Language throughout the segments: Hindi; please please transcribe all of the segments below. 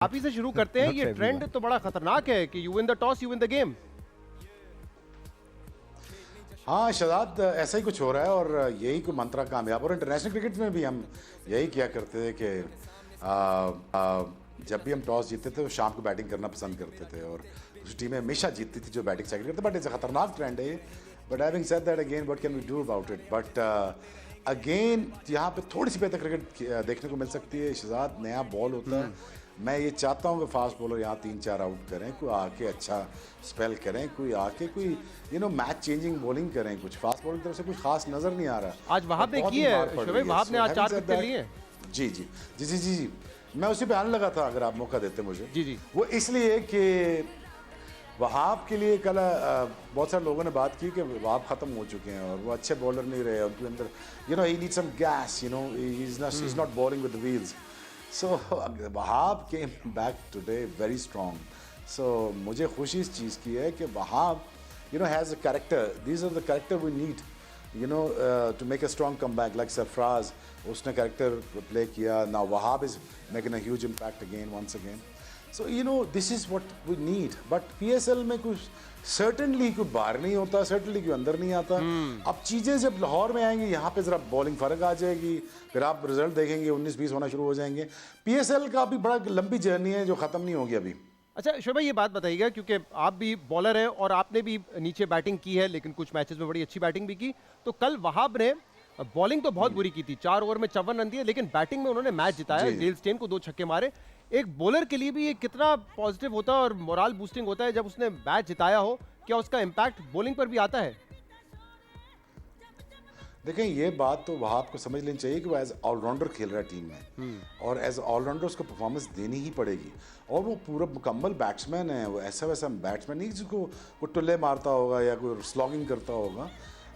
आप ही से शुरू करते हैं। ये ट्रेंड तो बड़ा खतरनाक है कि you win the toss you win the game. हाँ शहजाद, ऐसा ही कुछ हो रहा है और यही कोई मंत्रा कामयाब। और इंटरनेशनल क्रिकेट में भी हम यही किया करते थे कि जब भी हम टॉस जीतते थे तो शाम को बैटिंग करना पसंद करते थे और उस टीम में हमेशा जीतती थी जो बैटिंग सेट करते। बट इट्स अ खतरनाक ट्रेंड है। But having said that again what can we do about it. But again यहाँ पे थोड़ी सी बेहतर क्रिकेट देखने को मिल सकती है। शहजाद, नया बॉल होता है। मैं ये चाहता हूँ कि फास्ट बॉलर यहाँ 3-4 आउट करें, कोई आके अच्छा स्पेल करें, कोई आके कोई मैच चेंजिंग बॉलिंग करें। कुछ फास्ट बॉलिंग तरफ से कुछ खास नजर नहीं आ रहा। आज वहाब ने की है, शोएब वहाब ने आज 4 विकेट लिए हैं। जी जी जी जी जी जी, मैं उसी पे आने लगा था अगर आप मौका देते मुझे। जी जी, वो इसलिए कि वहाब के लिए कल बहुत सारे लोगों ने बात की कि वहाब ख़त्म हो चुके हैं और वो अच्छे बॉलर नहीं रहे। उनके अंदर ही need some gas, he is not bowling with the wheels. So Wahab came back today very strong. So मुझे खुशी इस चीज़ की है कि Wahab has a character. These are the character we need, to make a strong comeback. Like Sarfraz, उसने character play किया. Now Wahab is making a huge impact once again. So this is what we need. But PSL में कुछ certainly कोई बाहर नहीं होता, certainly कोई अंदर नहीं आता। अब चीज़ें जब लाहौर में आएंगी यहाँ पे ज़रा बॉलिंग फ़र्क आ जाएगी, फिर आप रिजल्ट देखेंगे 19-20 होना शुरू हो जाएंगे। PSL का भी बड़ा लंबी जर्नी है जो ख़त्म नहीं होगी अभी। अच्छा शोएब भाई, ये बात बताइएगा क्योंकि आप भी बॉलर हैं और आपने भी नीचे बैटिंग की है, लेकिन कुछ मैचेस में बड़ी अच्छी बैटिंग भी की। तो कल वहाब ने बॉलिंग तो बहुत बुरी की थी, 4 ओवर में 54 रन दिए, लेकिन बैटिंग में उन्होंने मैच जिताया। डेल स्टेन को 2 छक्के मारे। एक बॉलर के लिए भी ये कितना पॉजिटिव होता है और मोरल बूस्टिंग होता है जब उसने मैच जिताया हो। क्या उसका इम्पैक्ट बॉलिंग पर भी आता है? देखें, ये बात तो वहाब को समझ लेनी चाहिए कि वो एज ऑलराउंडर खेल रहा है टीम में और एज ऑलराउंडर उसको परफॉर्मेंस देनी ही पड़ेगी। और वो पूरा मुकम्मल बैट्समैन है, वो ऐसा वैसा बैट्समैन नहीं जिसको कोई टुल्ले मारता होगा या कोई स्लॉगिंग करता होगा,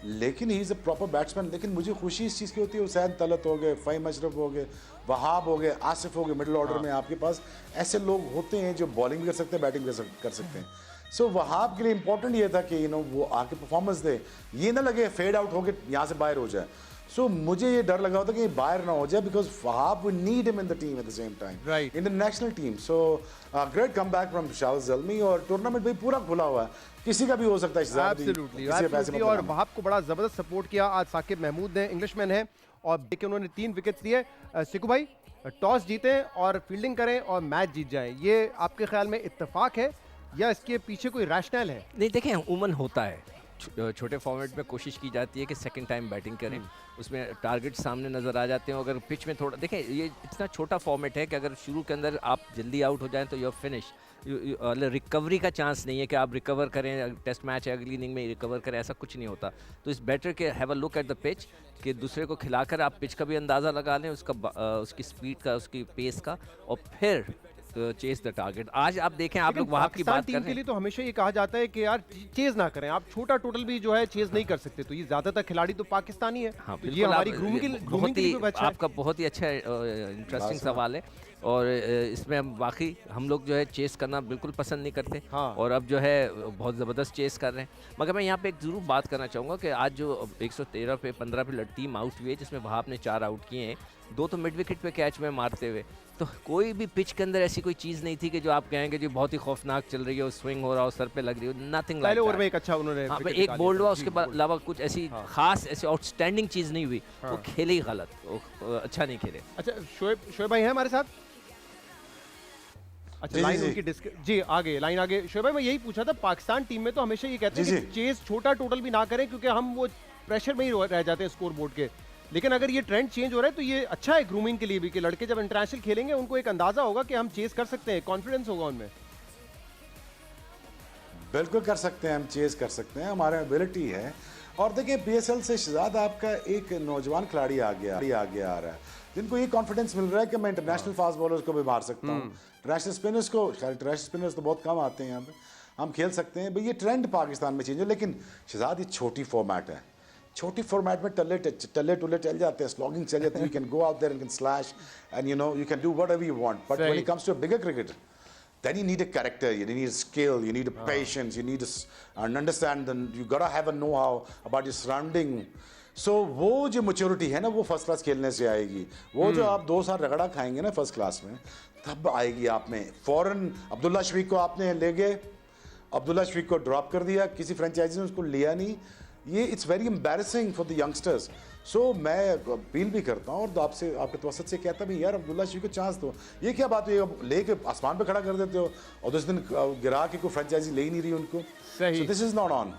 लेकिन he is a proper batsman. लेकिन मुझे खुशी इस चीज़ की होती है, हुसैन तलत हो गए, फ़हीम अशरफ हो गए, वहाब हो गए, आसिफ हो गए, मिडिल ऑर्डर में आपके पास ऐसे लोग होते हैं जो बॉलिंग भी कर सकते हैं, बैटिंग भी कर सकते हैं। सो वहाब के लिए इंपॉर्टेंट ये था कि वो आके परफॉर्मेंस दे, ये ना लगे फेड आउट होके यहाँ से बाहर हो जाए। सो मुझे ये डर लगा होता कि बाहर ना हो जाए, because Wahab we need him in the team at the same time, right, in the national team. So great come back from Shahid Zalmi और टूर्नामेंट भी पूरा खुला हुआ है, किसी का भी हो सकता है। एब्सोल्युटली। और वहाब को बड़ा जबरदस्त सपोर्ट किया आज साकिब महमूद ने, इंग्लिशमैन है, और देखिए उन्होंने 3 विकेट्स दिए। सिकू भाई, टॉस जीतें और फील्डिंग करें और मैच जीत जाएं, ये आपके ख्याल में इत्तेफाक है या इसके पीछे कोई रैशनल है? नहीं, देखें उमन होता है, छोटे फॉर्मेट में कोशिश की जाती है कि सेकंड टाइम बैटिंग करें, उसमें टारगेट सामने नज़र आ जाते हैं। अगर पिच में थोड़ा देखें, ये इतना छोटा फॉर्मेट है कि अगर शुरू के अंदर आप जल्दी आउट हो जाएं तो यूर फिनिश, रिकवरी का चांस नहीं है कि आप रिकवर करें, टेस्ट मैच है अगली इनिंग में रिकवर करें, ऐसा कुछ नहीं होता। तो इस बेटर के have a look at the pitch, कि दूसरे को खिलाकर आप पिच का भी अंदाज़ा लगा लें, उसकी स्पीड का, उसकी पेस का, और फिर चेस द टारगेट। आज आप देखें, आप लोग वहां की बात कर रहे हैं, के लिए तो हमेशा ये कहा जाता है कि यार चेज ना करें, आप छोटा टोटल भी जो है चेज नहीं कर सकते। तो ये ज्यादातर खिलाड़ी तो पाकिस्तानी है। हाँ, तो ये हमारी ग्रूमिंग के लिए आपका बहुत ही अच्छा इंटरेस्टिंग सवाल है और इसमें वाकई हम लोग जो है चेस करना बिल्कुल पसंद नहीं करते। हाँ। और अब जो है बहुत ज़बरदस्त चेस कर रहे हैं। मगर मैं यहाँ पे एक ज़रूर बात करना चाहूँगा कि आज जो 113 पे 15 पे टीम आउट हुई है, जिसमें वहाब ने 4 आउट किए हैं, 2 तो मिड विकेट पे कैच में मारते हुए। तो कोई भी पिच के अंदर ऐसी कोई चीज़ नहीं थी कि जो आप कहेंगे जो बहुत ही खौफनाक चल रही है, स्विंग हो रहा हो, सर पे लग रही हो, नथिंग। पहले ओवर में एक अच्छा उन्होंने एक बोल्ड हुआ, उसके अलावा कुछ ऐसी खास ऐसी आउटस्टैंडिंग चीज़ नहीं हुई। वो खेले ही गलत, अच्छा नहीं खेले। अच्छा शोएब भाई है हमारे साथ? अच्छा, लाइन उनकी जी आगे, लाइन आगे। शोएब भाई, मैं यही पूछा था, पाकिस्तान टीम में तो हमेशा ये कहते हैं कि चेस छोटा टोटल भी ना करें क्योंकि हम वो प्रेशर में ही रह जाते हैं स्कोर बोर्ड के। लेकिन अगर ये ट्रेंड चेंज हो रहा है तो ये अच्छा है ग्रूमिंग के लिए भी, कि लड़के जब इंटरनेशनल खेलेंगे उनको एक अंदाजा होगा कि हम चेस कर सकते हैं, कॉन्फिडेंस होगा उनमें। बिल्कुल कर सकते हैं, हम चेज कर सकते हैं, हमारे एबिलिटी है। और देखिए, PSL से शहजाद आपका एक नौजवान खिलाड़ी आगे आ रहा है, जिनको ये कॉन्फिडेंस मिल रहा है कि मैं इंटरनेशनल फास्ट बॉलर्स को भी मार सकता हूँ। इंटरनेशनल स्पिनर्स को, इंटरनेशनल स्पिनर्स तो बहुत कम आते हैं यहाँ पे, हम खेल सकते हैं भाई। ये ट्रेंड पाकिस्तान में चेंज है। लेकिन शहजाद, ये छोटी फॉर्मेट है, छोटी फॉर्मेट में टल्ले टुल्ले चल जाते हैं, स्लॉगिंग चल जाती है, you can go out there and can slash and you can do whatever you want. But when it comes to a bigger cricket, then you need a character, you need a skill, you need a patience, you need an understand, and you gotta have a know-how about your surrounding. सो वो जो मेच्योरिटी है ना वो फर्स्ट क्लास खेलने से आएगी। वो जो आप 2 साल रगड़ा खाएंगे ना फर्स्ट क्लास में, तब आएगी आप में। फौरन अब्दुल्ला शफीक को आपने ले गए, अब्दुल्ला शफीक को ड्रॉप कर दिया, किसी फ्रेंचाइजी ने उसको लिया नहीं। ये it's very embarrassing for the youngsters. So मैं अपील भी करता हूँ और आपसे, आपके तवसत से कहता भी, यार अब्दुल्ला शफीक को चांस दो। ये क्या बात है, लेके आसमान पे खड़ा कर देते हो और 10 दिन गिरा के कोई फ्रेंचाइजी ले ही नहीं रही उनको। सही। This is not on.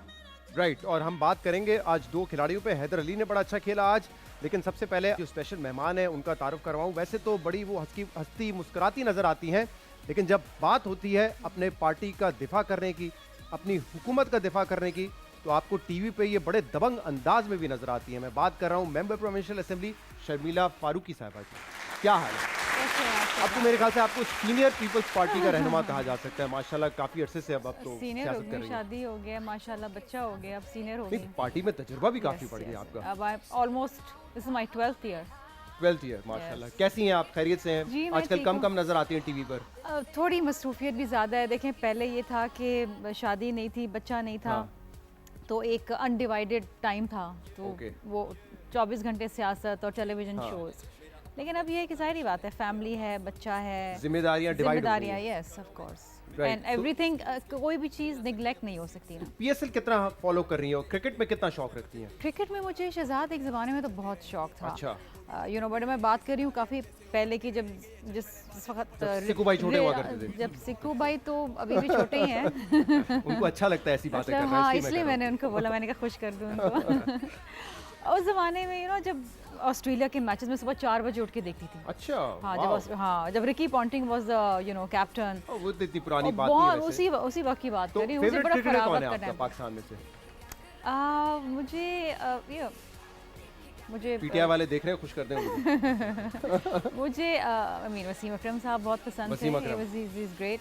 Right, और हम बात करेंगे आज 2 खिलाड़ियों पे। हैदर अली ने बड़ा अच्छा खेला आज, लेकिन सबसे पहले जो स्पेशल मेहमान है उनका तारुफ करवाऊं। वैसे तो बड़ी वो हंसती मुस्कुराती नजर आती हैं, लेकिन जब बात होती है अपने पार्टी का दिफा करने की, अपनी हुकूमत का दिफा करने की, तो आपको टीवी पे ये बड़े दबंग अंदाज में भी नजर आती है। मैं बात कर रहा हूँ member provincial assembly Sharmila Farooqui साहबा की। क्या हाल है? अब तो मेरे ख्याल से आपको सीनियर पीपल्स पार्टी का रहनुमा कहा जा सकता है। माशाल्लाह काफी अरसे से अब आप तो सीनियर हो सियासत कर गई, रही हैं। शादी हो गया, माशाल्लाह बच्चा हो गया, अब सीनियर हो नहीं, गई। पार्टी में तजुर्बा भी काफी बढ़ गया आपका। अब I almost this is my 12th year. 12th year, माशाल्लाह। कैसी हैं आप? खैरियत से जी, हैं? मैं आजकल ठीक कम हूँ। कम नजर आती हैं टीवी पर। थोड़ी मसरूफियत भी ज़्यादा है। देखें, पहले ये था कि शादी नहीं थी, बच्चा नहीं था, हाँ। तो एक अनडिवाइडेड टाइम था, तो ओके। वो 24 घंटे सियासत और टेलीविजन हाँ। शोज। लेकिन अब ये है कि जाहिर बात है, फैमिली है, बच्चा है, जिम्मेदारियां डिवाइड हो गई जिम्मेदारियां, हैं। Yes of course, Right. And everything. कोई भी चीज़ निगलेक्ट नहीं हो सकती ना। पीएसएल कितना फॉलो कर रही हैं और क्रिकेट में कितना शौक रखती हैं? क्रिकेट में मुझे शहजाद एक ज़माने में तो बहुत शौक था। अच्छा। यू नो, बट मैं बात कर रही हूँ काफ़ी पहले की, जब जिस वक्त जब सिक्कू भाई छोटे हुआ करते थे। जब सिक्कू भाई तो अभी भी छोटे ही हैं। उनको अच्छा लगता है ऐसी बातें मतलब करना, हाँ, इसलिए इसलिए मैं मैंने उनको बोला, मैंने कहा खुश कर दूँ उनको। उस ज़माने में यू नो, जब ऑस्ट्रेलिया के मैचेस में सुबह 4 बजे उठ के देखती थी। अच्छा, हाँ, वाह। जब Ricky Ponting was you know captain. वो तो इतनी पुरानी बात बहुत नहीं है वैसे। उसी वक्त की बात तो कर रही हूँ। मुझे फेवरेट बड़ा क्रिकेटर कौन खराब है का आपका टाइम। पाकिस्तान में से? मुझे ये मुझे पीटीआई वाले देख रहे हैं, खुश कर दें उनको। मुझे वसीम अकरम साहब बहुत पसंद थे। Wasim Akram. He is great.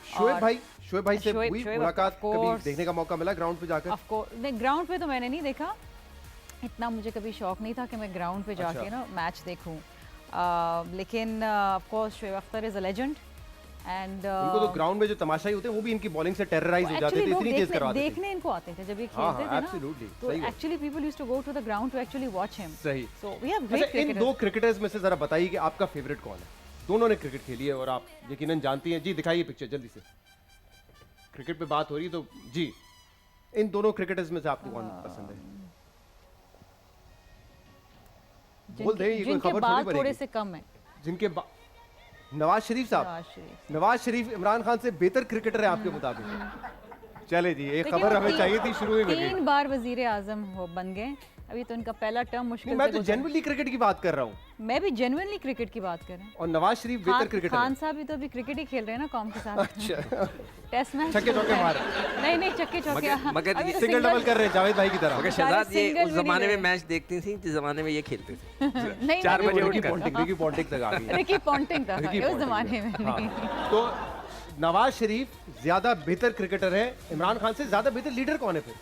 Shoaib भाई से शोएब- हुई शोएब, मुलाकात, of कभी course। देखने का मौका मिला ग्राउंड पे जाकर? ऑफ कोर्स, नहीं ग्राउंड पे तो मैंने नहीं देखा। इतना मुझे कभी शौक नहीं था कि मैं ग्राउंड पे जाके अच्छा। ना मैच देखूं। लेकिन of course Shoaib Akhtar is a legend and उनको तो ग्राउंड में जो तमाशाई होते हैं वो भी इनकी बॉलिंग से टेरराइज हो जाते थे, इतनी तेज करवाते थे। देखने इनको आते थे जब ये हाँ, खेलते हाँ, थे ना। absolutely, तो सही बात। Actually people used to go to the ground to actually watch him. सही। सो वी हैव अच्छा, ग्रेट इन 2 क्रिकेटर्स में से जरा बताइए कि आपका फेवरेट कौन है? दोनों ने क्रिकेट खेली है और आप यकीनन जानती हैं। जी दिखाइए पिक्चर जल्दी से। क्रिकेट पे बात हो रही है तो जी, इन दोनों क्रिकेटर्स में से आपको कौन पसंद है? बोल दे, ये कोई जिनके खबर बाद थोड़ी थोड़े बनेगी। से कम है। जिनके नवाज शरीफ साहब। नवाज शरीफ। नवाज शरीफ इमरान खान से बेहतर क्रिकेटर है आपके मुताबिक? चले जी, एक देखिए, खबर वो हमें चाहिए थी शुरू में। 3 बार वजीर आजम हो बन गए। अभी तो इनका पहला टर्म मुश्किल मैं से तो गुजरा। जेन्युइनली क्रिकेट की बात कर रहा हूँ, मैं भी जेन्युइनली क्रिकेट की बात कर रही हूँ। और नवाज शरीफ बेहतर क्रिकेटर खान है। साहब भी तो अभी क्रिकेट ही खेल रहे हैं ना कौम के साथ। अच्छा, टेस्ट मैच छक्के चौके मार। नहीं चक्के चौके। मगर अभी तो सिंगल डबल कर रहे हैं जावेद भाई की तरह। मगर सारे शहजाद ये single उस भी नहीं जमाने में रहे। मैच देखती थी जिस जमाने में ये खेलते थे। नहीं 4 नहीं, बजे वो उठकर। रिकी पॉन्टिंग तक आ गई है। रिकी पॉन्टिंग था रिकी उस पॉन्टिंग जमाने में हाँ। नहीं। तो नवाज शरीफ ज्यादा बेहतर क्रिकेटर है, इमरान खान से ज्यादा बेहतर लीडर कौन है फिर?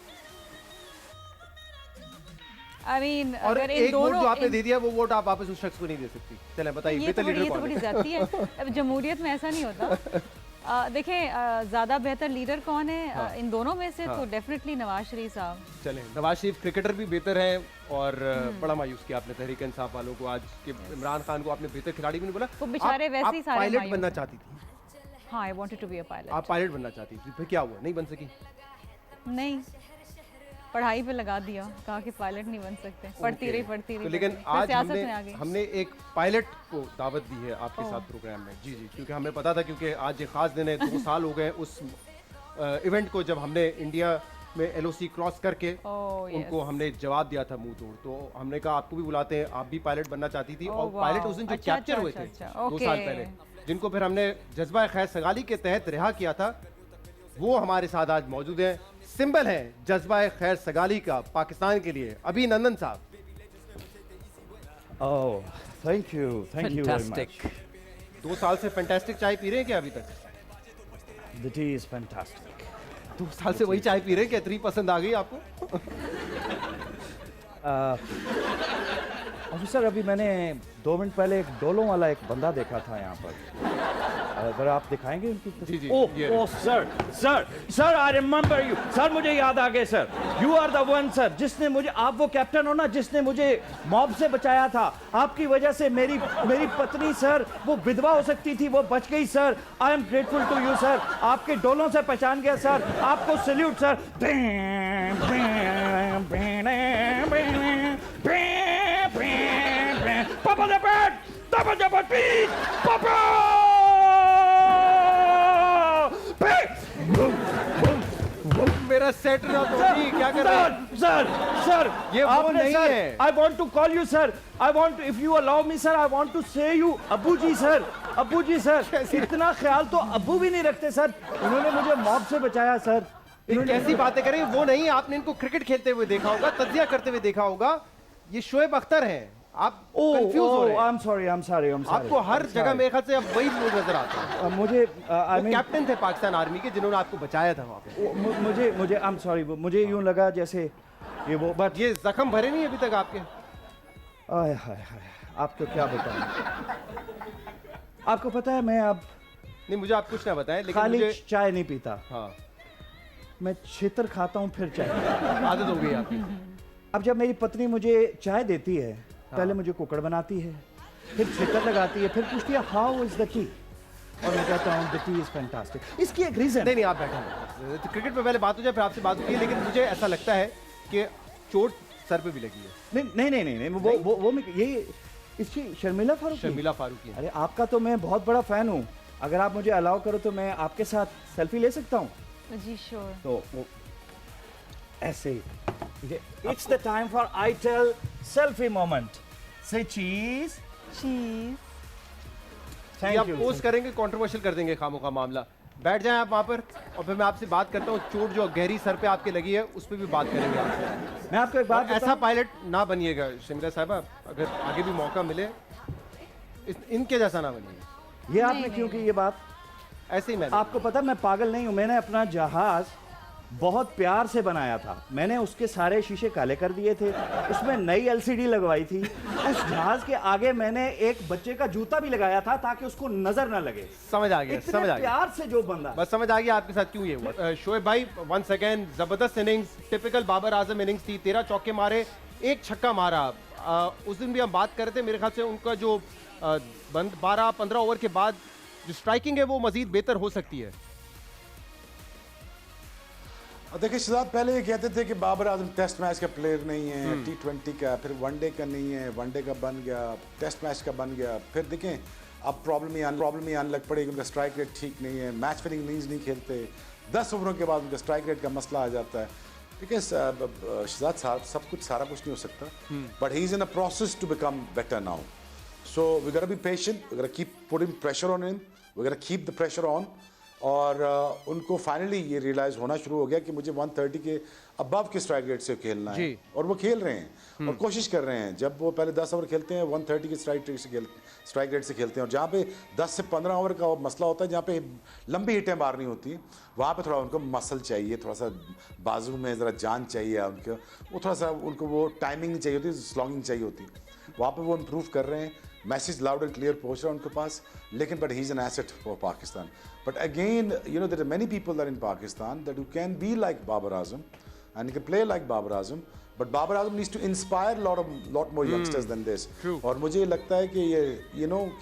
आई मीन और अगर इन एक वोट जो दोनों आपने दे दिया वो वोट आप वापस उस शख्स को नहीं दे सकती। चलें बताइए, ये बेहतर तो लीडर कौन बड़ी है? ज्यादती है। अब जमहूरियत में ऐसा नहीं होता। देखें, ज़्यादा बेहतर लीडर कौन है इन दोनों में से? तो डेफिनेटली नवाज शरीफ साहब। चलें, नवाज शरीफ क्रिकेटर भी बेहतर हैं और बड़ा मायूस किया आपने तहरीक इंसाफ वालों को आज कि इमरान खान को आपने बेहतर खिलाड़ी भी नहीं बोला। वो बेचारे आप- वैसे ही आप सारे पायलट मायूस बनना हैं। चाहती थी। हाँ, I wanted to be a pilot. आप पायलट बनना चाहती थी, फिर क्या हुआ, नहीं बन सकी? नहीं, पढ़ाई पे लगा दिया, कहा कि पायलट नहीं बन सकते। पढ़ती रही तो लेकिन फिर आज सियासत में आ गई। हमने एक पायलट को दावत दी है आपके साथ प्रोग्राम में। जी जी, क्योंकि हमें पता था, क्योंकि आज ये खास दिन है। 2 साल हो गए उस इवेंट को जब हमने इंडिया में LOC क्रॉस करके ओह, yes. उनको हमने जवाब दिया था मुंह तोड़। तो हमने कहा आपको भी बुलाते हैं, आप भी पायलट बनना चाहती थी। ओह, और वाह। पायलट उस दिन जो अच्छा, कैप्चर हुए थे अच्छा, 2 ओके। साल पहले, जिनको फिर हमने जज्बा खैर सगाली के तहत रिहा किया था, वो हमारे साथ आज मौजूद हैं। सिंबल है जज्बा खैर सगाली का पाकिस्तान के लिए, अभिनंदन साहब। Oh, thank you very Fantastic. much. 2 साल से फैंटास्टिक चाय पी रहे हैं क्या अभी तक? The tea is fantastic. 2 साल से वही चाय पी रहे हैं क्या? इतनी पसंद आ गई आपको? ऑफिसर, अभी मैंने 2 मिनट पहले एक डोलों वाला एक बंदा देखा था यहाँ पर। जरा आप दिखाएंगे उनकी जी, जी, ओह ये oh sir I remember you sir, मुझे याद आ गए sir, you are the one sir जिसने मुझे, आप वो कैप्टन हो ना जिसने मुझे मॉब से बचाया था। आपकी वजह से मेरी पत्नी सर वो विधवा हो सकती थी, वो बच गई sir. I am grateful to you sir, आपके डोलों से पहचान गया सर, आपको सैल्यूट सर। पापा द बैट, पापा द बैट, पापा मेरा सेट ना धोनी क्या कर रहे हैं? सर ये वो नहीं है। I want to call you sir, I want, if you allow me sir, I want to say you अब्बू जी सर, अब्बू जी सर। इतना ख्याल तो अब्बू भी नहीं रखते सर, उन्होंने मुझे मॉब से बचाया सर। ये कैसी बातें करें, वो नहीं, आपने इनको क्रिकेट खेलते हुए देखा होगा, तजिया करते हुए देखा होगा। ये शोएब अख्तर हैं, आप कंफ्यूज हो रहे हैं। आई एम सॉरी आपको हर जगह मेरे ख्याल से अब वही लोग नजर आते हैं। मुझे आई मीन कैप्टन थे पाकिस्तान आर्मी के जिन्होंने आपको बचाया था वहां पे। मुझे आई एम सॉरी, मुझे यूं लगा जैसे ये वो, बट ये जख्म भरे नहीं अभी तक आपके? आय हाय हाय, आपको क्या बताऊं। आपको पता है मैं अब नहीं, मुझे आप कुछ ना बताएं, लेकिन खाली मुझे चाय नहीं पीता, हाँ मैं छितर खाता हूं फिर चाय। आदत हो गई आपकी। अब जब मेरी पत्नी मुझे चाय देती है, पहले मुझे कुकड़ बनाती है, फिर छितर लगाती है, फिर पूछती है हाउ इज द टी, और मैं कहता हूँ द टी इज फैंटास्टिक। इसकी एक रीजन नहीं, आप बैठे, तो क्रिकेट पे पहले बात हो जाए, फिर आपसे बात होती है। लेकिन मुझे ऐसा लगता है कि चोट सर पे भी लगी है। नहीं, वो ये इसकी शर्मिला फारूकी। शर्मिला फारूकी। अरे आपका तो मैं बहुत बड़ा फैन हूँ, अगर आप मुझे अलाउ करो तो मैं आपके साथ सेल्फी ले सकता हूँ। जी श्योर। तो वो ऐसे it's the time for itel selfie moment. से चीज चीज। आप पोस्ट करेंगे, कंट्रोवर्शियल कर देंगे खामों का मामला। बैठ जाएं आप वहां पर, और फिर मैं आपसे बात करता हूँ। चोट जो गहरी सर पे आपके लगी है उस पर भी बात करेंगे आपसे। मैं आपको एक बात ऐसा बताऊं? पायलट ना बनिएगा शर्मिला साहबा, अगर आगे भी मौका मिले इनके जैसा ना बनिएगा। ये आपने क्यों की ये बात? ऐसे ही मैं आपको पता मैं पागल नहीं हूं, मैंने अपना जहाज बहुत प्यार से बनाया था, मैंने उसके सारे शीशे काले कर दिए थे, उसमें नई एलसीडी लगवाई थी, उस जहाज के आगे मैंने एक बच्चे का जूता भी लगाया था ताकि उसको नजर ना लगे। समझ आ गया, इतने समझ आ गया, प्यार से जो बंदा, बस समझ आ गया आपके साथ क्यों ये हुआ। शोएब भाई वंस अगेन जबरदस्त innings, typical Babar Azam innings थी। 13 चौके मारे, 1 छक्का मारा। उस दिन भी हम बात कर रहे थे, मेरे ख्याल से उनका जो 12-15 ओवर के बाद जो स्ट्राइकिंग है वो मजीद बेहतर हो सकती है। देखिए शहजाद, पहले ये कहते थे कि बाबर आजम टेस्ट मैच का प्लेयर नहीं है, T20 का, फिर वनडे का नहीं है, वनडे का बन गया, टेस्ट मैच का बन गया। फिर देखें अब प्रॉब्लम ही आने लग पड़ेगी, उनका स्ट्राइक रेट ठीक नहीं है, मैच विनिंग इनिंग्स नहीं खेलते, 10 ओवरों के बाद उनका स्ट्राइक रेट का मसला आ जाता है। ठीक है शहजाद साहब, सब कुछ सारा कुछ नहीं हो सकता, but he is in a process to become better now. So we gotta be patient, we gotta keep putting pressure on him, we gotta keep the pressure on. और उनको फाइनली ये रियलाइज़ होना शुरू हो गया कि मुझे 130 के अबव के स्ट्राइक रेट से खेलना है, और वो खेल रहे हैं और कोशिश कर रहे हैं। जब वो पहले 10 ओवर खेलते हैं 130 के स्ट्राइक रेट से खेलते हैं, और जहाँ पे 10 से 15 ओवर का मसला होता है, जहाँ पे लंबी हिटें मारनी होती हैं, वहाँ पे थोड़ा उनको मसल चाहिए, थोड़ा सा बाजू में ज़रा जान चाहिए उनको, वो थोड़ा सा उनको वो टाइमिंग चाहिए होती है, स्लॉगिंग चाहिए होती है, वहाँ पे वो इम्प्रूव कर रहे हैं। मैसेज लाउड एंड क्लियर पहुंच रहा है उनके पास, लेकिन but he is an asset for Pakistan. But again, you know, there are many people that are in Pakistan that who can be like Babar Azam and he can play like Babar Azam, but Babar Azam needs to inspire lot more youngsters than this. और मुझे लगता है कि ये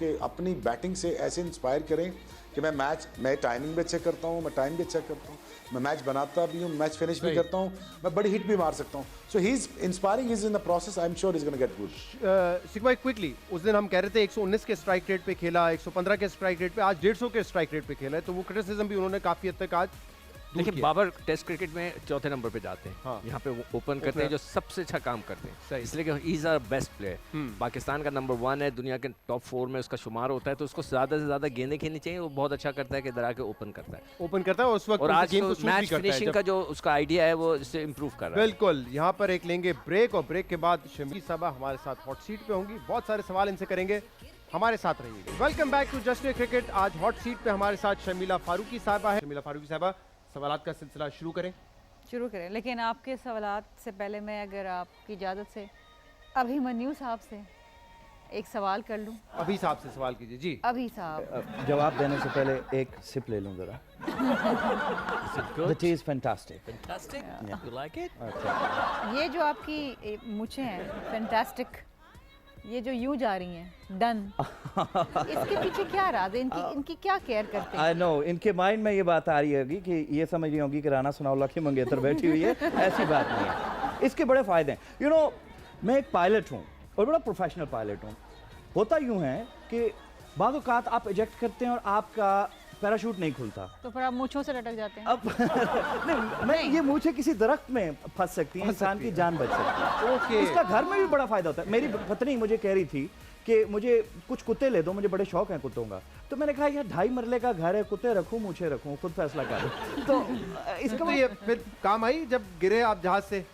कि अपनी बैटिंग से ऐसे इंस्पायर करें कि मैं टाइमिंग भी अच्छा करता हूँ, मैं टाइम भी अच्छा करता हूँ, मैं मैच बनाता भी हूँ, मैच फिनिश भी करता हूँ, मैं बड़ी हिट भी मार सकता हूँ। So he is inspiring, he is in the process, I am sure he is gonna get good. सिकवाई क्विकली, उस दिन हम कह रहे थे 119 के स्ट्राइक रेट पे खेला, 115 के स्ट्राइक रेट पे, आज 150 के स्ट्राइक रेट पे खेला है, तो वो क्रिटिसिज्म भी उन्होंने काफी हद तक आज देखिए बाबर टेस्ट क्रिकेट में चौथे नंबर पे जाते हैं, हाँ। यहाँ पे वो ओपन करते हैं, जो सबसे अच्छा काम करते हैं, सही। इसलिए कि he is our best player. Pakistan का नंबर 1 है, दुनिया के टॉप 4 में उसका शुमार होता है, तो उसको ज़्यादा से ज़्यादा गेंदें खेलनी चाहिए। वो बहुत अच्छा करता है कि इधर आके ओपन करता है, और उस वक्त और आज गेम को तो सूट भी मैच करता है फिनिशिंग जब- का जो उसका आइडिया है वो इससे इम्प्रूव कर रहा है। बिल्कुल। यहाँ पर एक लेंगे ब्रेक, और ब्रेक के बाद शर्मिला साहबा हमारे साथ हॉट सीट पे होंगी, बहुत सारे सवाल इनसे करेंगे, हमारे साथ रहिएगा। Welcome back to just cricket. आज हॉट सीट पे हमारे साथ शर्मिला फारूकी साहबा है। शर्मिला फारूकी साहबा, सवालात का सिलसिला शुरू करें। शुरू करें, लेकिन आपके सवालात से पहले मैं, अगर आपकी इजाज़त से, अभिमन्यु साहब से एक सवाल कर लूं? अभी साहब से सवाल कीजिए जी। अभी साहब जवाब देने से पहले एक सिप ले लूं जरा। The tea is fantastic. Fantastic. You like it? ये जो आपकी मूछें हैं फैंटास्टिक, ये जो यूं जा रही हैं डन, इसके पीछे क्या राज है? इनकी क्या केयर करते हैं? I know, इनके माइंड में ये बात आ रही होगी कि ये समझ रही होगी कि राना सनाउल्लाह की मंगेतर बैठी हुई है। ऐसी बात नहीं है। इसके बड़े फायदे हैं। You know, मैं एक पायलट हूँ और बड़ा प्रोफेशनल पायलट हूँ। होता यूँ है कि बाज़ औक़ात आप इजेक्ट करते हैं और आपका पैराशूट नहीं खुलता। तो फिर आप मूंछों से लटक जाते हैं। अब नहीं, ये मूछें किसी दरख्त में फंस सकती हैं, इंसान की जान बच सकती है। ओके। इसका घर में भी बड़ा फायदा होता है। मेरी पत्नी मुझे कह रही थी कि मुझे कुछ कुत्ते ले दो, मुझे बड़े शौक हैं कुत्तों का। तो मैंने कहा यार 2.5 मरले का घर है, कुत्ते रखूं मूछें रखूं, खुद फैसला कर। तो इसका तो ये फिर काम आई जब गिरे आप जहाज से?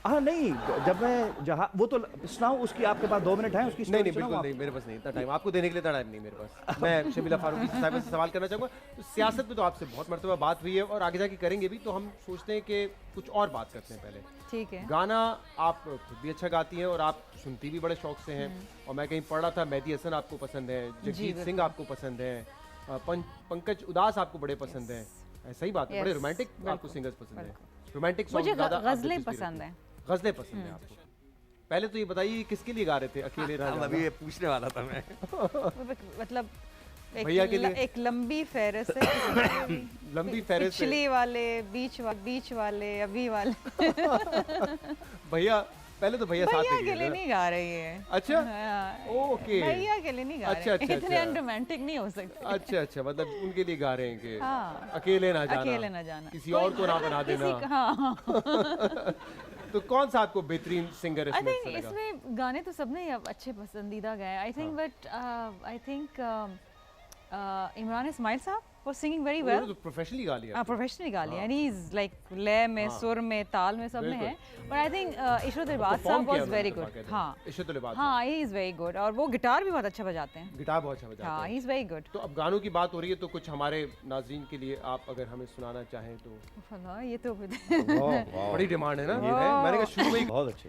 हाँ नहीं, जब मैं जहाँ वो तो सुनाऊं उसकी, आपके पास 2 मिनट हैं उसकी नहीं story नहीं सुनाऊं बिल्कुल आप? नहीं, मेरे पास नहीं इतना टाइम आपको देने के लिए इतना टाइम नहीं मेरे पास। मैं शमीला फारूकी साहिबा से सवाल करना चाहूँगा। तो सियासत में तो आपसे बहुत मरतबा बात हुई है और आगे जाके करेंगे भी, तो हम सोचते हैं कि कुछ और बात करते हैं पहले। ठीक है। गाना आप खुद भी अच्छा गाती हैं और आप सुनती भी बड़े शौक से हैं, और मैं कहीं पढ़ रहा था मेहदी हसन आपको पसंद है, जगजीत सिंह आपको पसंद है, पंकज उदास आपको बड़े पसंद हैं, सही बात है? बड़े रोमांटिक आपको सिंगर्स पसंद हैं? रोमांटिक मुझे सॉन्ग गजलें पसंद हैं। गजलें पसंद हैं आपको? पहले तो ये बताइए किसके लिए गा रहे थे अकेले राजा? अभी ये पूछने वाला था मैं। मतलब भैया के लिए? एक लंबी फेहरिस्त है। लंबी फेहरिस्त है। पिछली वाले, बीच वाले, अभी वाले। भैया पहले तो भैया साथ भैया में के लिए गए नहीं गा रही है। अच्छा हाँ, ओके। भैया के लिए नहीं गा अच्छा, रहे अच्छा, हैं। इतने अच्छा। अनरोमांटिक नहीं हो सकते। अच्छा अच्छा, मतलब उनके लिए गा रहे हैं कि हाँ। अकेले ना जाना, अकेले ना जाना, किसी और को ना बना देना। हाँ। तो कौन सा आपको बेहतरीन सिंगर आई इसमें थिंक अच्छा लगा? इसमें गाने तो सबने ही अब अच्छे पसंदीदा गाए। I think but I think Imran Ismail sahab was singing very well. उन्होंने तो प्रोफेशनली गा लिया। प्रोफेशनली गा लिया, and he's like लय में, सुर में, ताल में, सब में है। But I think इशरत इरबाज साहब was very good. हाँ इशरत इरबाज हाँ, he is very good और वो गिटार भी बहुत अच्छा बजाते हैं। गिटार बहुत अच्छा बजाते हाँ, हैं। he is very good। तो अब गानों की बात हो रही है, तो कुछ हमारे नाज़रीन के लिए आप अगर हमें सुनाना चाहें तो। फला, ये तो बड़ी डिमांड है ना? मैंने कहा शुरू में ही बहुत अच्छे।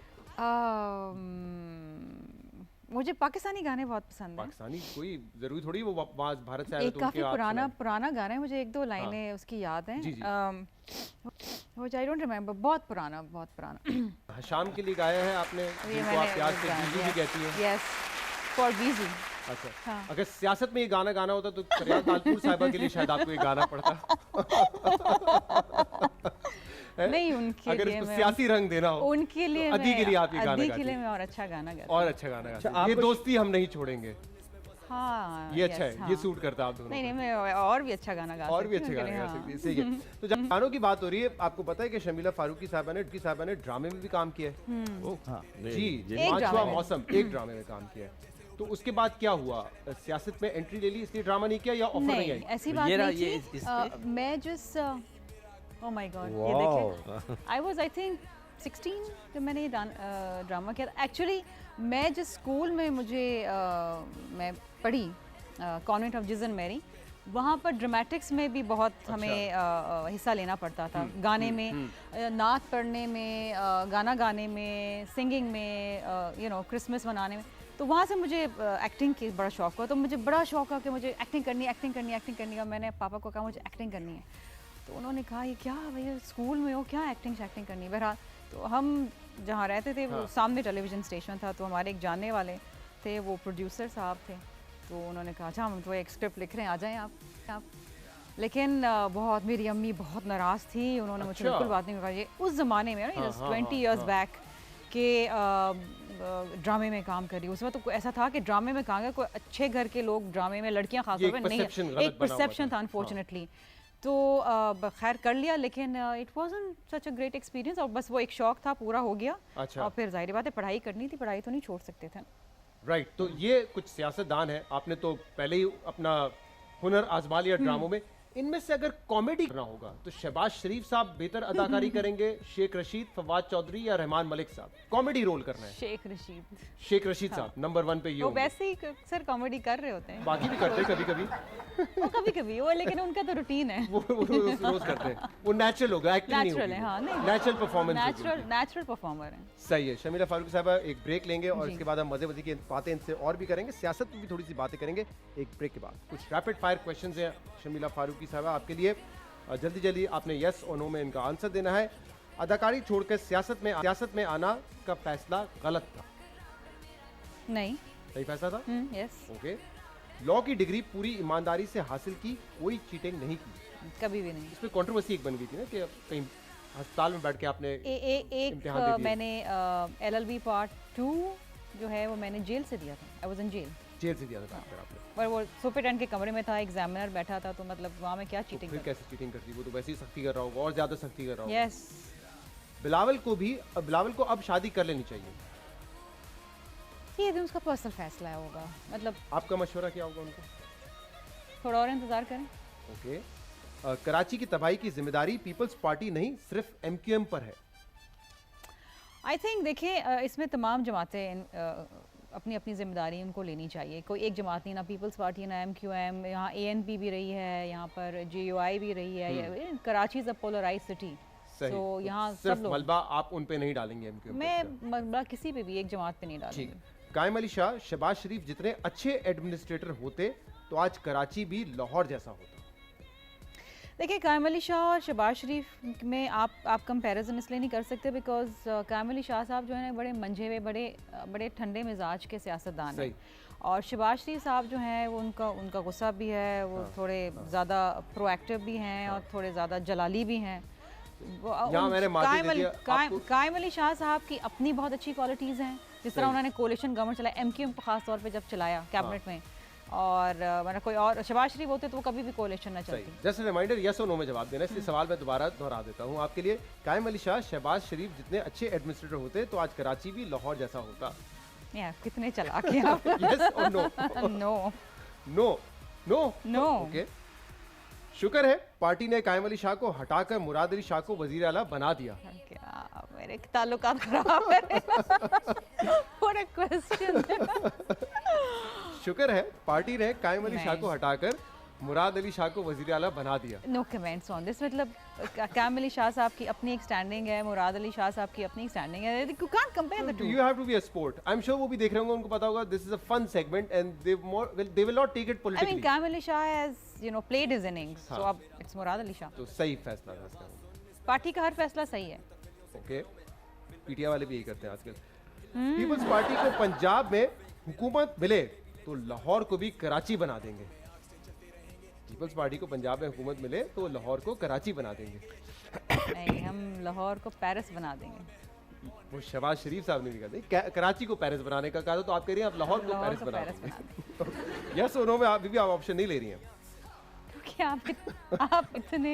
मुझे पाकिस्तानी गाने बहुत पसंद हैं। पाकिस्तानी कोई जरूरी थोड़ी वो वहाँ भारत से आए एक तो काफ़ी उनके आप सुनाएं। पुराना गाना है, मुझे 1-2 लाइनें उसकी याद हैं। जी, जी। which I don't remember, बहुत पुराना। शाम के लिए गाया है आपने, ये जिनको मैंने आप प्यार से गाया, बीजी भी कहती हैं। Yes, for busy। अच्छा, हाँ। अगर सियासत में ये गाना गाना होता तो फरियाद तालपुर साहिबा के लिए शायद आपको ये गाना पड़ता। नहीं, उनके अगर लिए इसको मैं सियासी रंग देना हो, उनके लिए तो अदी के लिए आप ये गाना अदी गाती के लिए हैं। मैं और अच्छा गाना गाती और अच्छा गाना गाती हैं। आप ये कुछ- दोस्ती हम नहीं छोड़ेंगे, हाँ, ये अच्छा yes, है, हाँ। ये सूट करता है आप दोनों नहीं को। नहीं, मैं और भी अच्छा गाना गा और भी सकती अच्छे हूँ गाने उनके गा लिए, सकती है, सही है। तो जब गानों की बात हो रही है, आपको पता है कि शमीला फारूकी साहबा ने ड्रामे में भी काम किया है। हाँ। जी, एक पांचवा ड्रामे में। मौसम एक ड्रामे में काम किया है। तो उसके बाद क्या हुआ? सियासत में एंट्री ले ली इसलिए ड्रामा नहीं किया, या ऑफर नहीं नहीं, आई? ऐसी बात ये रहा, नहीं ये थी। इस पे? मैं जिस ओह माय गॉड, ये Wow. देखें, आई वाज आई थिंक 16 जब मैंने ये ड्रामा किया था। एक्चुअली मैं जिस स्कूल में मैं पढ़ी, कॉन्वेंट ऑफ जिजन मैरी, वहाँ पर ड्रामेटिक्स में भी बहुत हमें हिस्सा लेना पड़ता था। गाने में, नात पढ़ने में, गाना गाने में, सिंगिंग में, क्रिसमस मनाने में। तो वहाँ से मुझे एक्टिंग की बड़ा शौक हुआ। तो मुझे बड़ा शौक है कि मुझे एक्टिंग करनी है। मैंने पापा को कहा मुझे एक्टिंग करनी है। तो उन्होंने कहा ये क्या भैया, स्कूल में हो, क्या एक्टिंग करनी है? बहरहाल, तो हम जहाँ रहते थे वो सामने टेलीविज़न स्टेशन था, तो हमारे एक जानने वाले थे, वो प्रोड्यूसर साहब थे। तो उन्होंने कहा अच्छा, हम तो एक स्क्रिप्ट लिख रहे हैं, आ जाएं आप। लेकिन बहुत, मेरी अम्मी बहुत नाराज़ थी, उन्होंने मुझे बिल्कुल बात नहीं कहा। ये उस ज़माने में, 20 ईयर्स बैक के ड्रामे में काम करी। उस वक्त तो ऐसा था कि ड्रामे में काम कर, कोई अच्छे घर के लोग ड्रामे में, लड़कियां खास तौर पर नहीं, एक परसेप्शन था अनफॉर्चुनेटली। तो खैर कर लिया, लेकिन it wasn't such a great experience, और बस वो एक शौक था, पूरा हो गया। अच्छा। और फिर जाहिर बात है पढ़ाई करनी थी, पढ़ाई तो नहीं छोड़ सकते थे। राइट, तो ये कुछ सियासतदान है, आपने तो पहले ही अपना हुनर आजमा लिया ड्रामों में। इनमें से अगर कॉमेडी करना होगा तो शहबाज शरीफ साहब बेहतर अदाकारी करेंगे, शेख रशीद, फवाद चौधरी या रहमान मलिक साहब? कॉमेडी रोल करना है। शेख रशीद। शेख रशीद साहब नंबर 1 पे ये वो होंगे। वैसे ही सर कॉमेडी कर रहे होते हैं। बाकी भी करते हैं कभी कभी वो कभी कभी वो, लेकिन उनका तो रूटीन है। वो रोज करते हैं, वो नेचुरल होगा, एक्टिंग नहीं नेचुरल होगी है, हाँ, नहीं नेचुरल परफॉर्मेंस नेचुरल परफॉर्मर है। सही है। शमीला फारूक साहब एक ब्रेक लेंगे और जी। इसके बाद हम मजे की बातें इनसे और भी करेंगे, सियासत पर भी थोड़ी सी बातें करेंगे एक ब्रेक के बाद। कुछ रैपिड फायर क्वेश्चंस हैं शमीला फारूकी साहब आपके लिए, जल्दी जल्दी आपने यस और नो में इनका आंसर देना है। अदाकारी छोड़कर सियासत में आना का फैसला गलत था? नहीं। सही फैसला था। यस। ओके। लॉ की डिग्री पूरी ईमानदारी से हासिल की, कोई चीटिंग नहीं की? कभी भी नहीं। इस पे कंट्रोवर्सी एक बन गई थी ना कि कहीं अस्पताल में बैठ के आपने एक इम्तिहान दे दिए। मैंने LLB पार्ट 2 जो है वो मैंने जेल से दिया था। I was in jail. Jail से दिया था बैठ कर आपने, और वो सुपरिटेंडेंट के कमरे में था, एग्जामिनर बैठा था, तो मतलब वहाँ में क्या तो चीटिंग फिर कैसे चीटिंग करती? वो तो वैसे ही सख्ती कर रहा होगा और ज्यादा सख्ती कर रहा होगा। यस। बिलावल को अब शादी कर लेनी चाहिए? ये तो उसका पर्सनल फैसला होगा, मतलब आपका मशवरा क्या होगा उनको? थोड़ा और इंतजार करें। ओके। कराची की तबाही की जिम्मेदारी पीपल्स पार्टी नहीं सिर्फ MQM पर है? आई थिंक देखिए इसमें तमाम जमातें अपनी अपनी जिम्मेदारी उनको लेनी चाहिए। कोई एक जमात नहीं, ना पीपल्स पार्टी ना MQM, यहाँ ANP भी रही है, यहाँ पर GUI भी रही है। Karachi is a polarized city, सही। तो यहाँ सिर्फ सब लोग। मलबा आप उन पे नहीं डालेंगे MQM पे? मैं मलबा किसी पे भी एक जमात पे नहीं ठीक। डालूंगी। कायम अली शाह, शहबाज शरीफ जितने अच्छे एडमिनिस्ट्रेटर होते तो आज कराची भी लाहौर जैसा होता? देखिए कायम अली शाह और शहबाज शरीफ में आप कंपैरिजन इसलिए नहीं कर सकते बिकॉज कायम अली शाह साहब जो है ना बड़े मंझे हुए, बड़े ठंडे मिजाज के सियासतदान हैं, और शहबाज शरीफ साहब जो हैं वो उनका गुस्सा भी है, वो थोड़े ज़्यादा प्रोएक्टिव भी हैं और थोड़े ज़्यादा जलाली भी हैं। कायम अली शाह साहब की अपनी बहुत अच्छी क्वालिटीज़ हैं, जिस तरह उन्होंने कोalition गवर्नमेंट चलाया, MQM को खास तौर पे जब चलाया कैबिनेट में, और मतलब कोई और शहबाज शरीफ होते तो वो कभी भी कोalition ना चलती। जस्ट रिमाइंडर, यस और नो में जवाब देना, इसलिए सवाल मैं दोबारा दोहरा देता हूँ आपके लिए। कायम अली शाह, शहबाज शरीफ जितने अच्छे एडमिनिस्ट्रेटर होते तो आज कराची भी लाहौर जैसा होता? यार कितने चालाक हैं आप। यस और no? No no no no. Okay. शुक्र है पार्टी ने कायम अली शाह को हटाकर मुराद अली शाह को वजीर आला बना दिया। क्या मेरे ताल्लुकात खराब है। What a question। शुक्र है पार्टी ने कायम अली शाह नहीं। को हटाकर मुराद अली शाह को वजीर आला बना दिया। No comments on this. मतलब कायम अली शाह साहब की अपनी एक स्टैंडिंग है, मुराद अली शाह साहब की अपनी स्टैंडिंग है। You can't compare the two. You have to be a sport. I'm sure वो भी देख रहे होंगे, उनको पता होगा this is a fun segment and they will not take it I politically. mean कायम Ali Shah has played his innings, so अब it's मुराद अली शाह। तो सही फैसला था इसका। पार्टी का हर फैसला सही है। ओके। PTI वाले भी यही करते हैं आजकल। पीपल्स पार्टी को पंजाब में हुकूमत मिले तो लाहौर को भी कराची बना देंगे। पीपल्स पार्टी को पंजाब में हुकूमत मिले तो लाहौर को कराची बना देंगे। नहीं, हम लाहौर को पेरिस बना देंगे। वो शहबाज शरीफ साहब ने भी कहा था कराची को पेरिस बनाने का कहा था, तो आप कह रही हैं आप लाहौर को लाहौर पेरिस को बना पेरिस देंगे। बना देंगे। यस और नो में अभी भी आप ऑप्शन नहीं ले रही हैं। क्योंकि आप इतने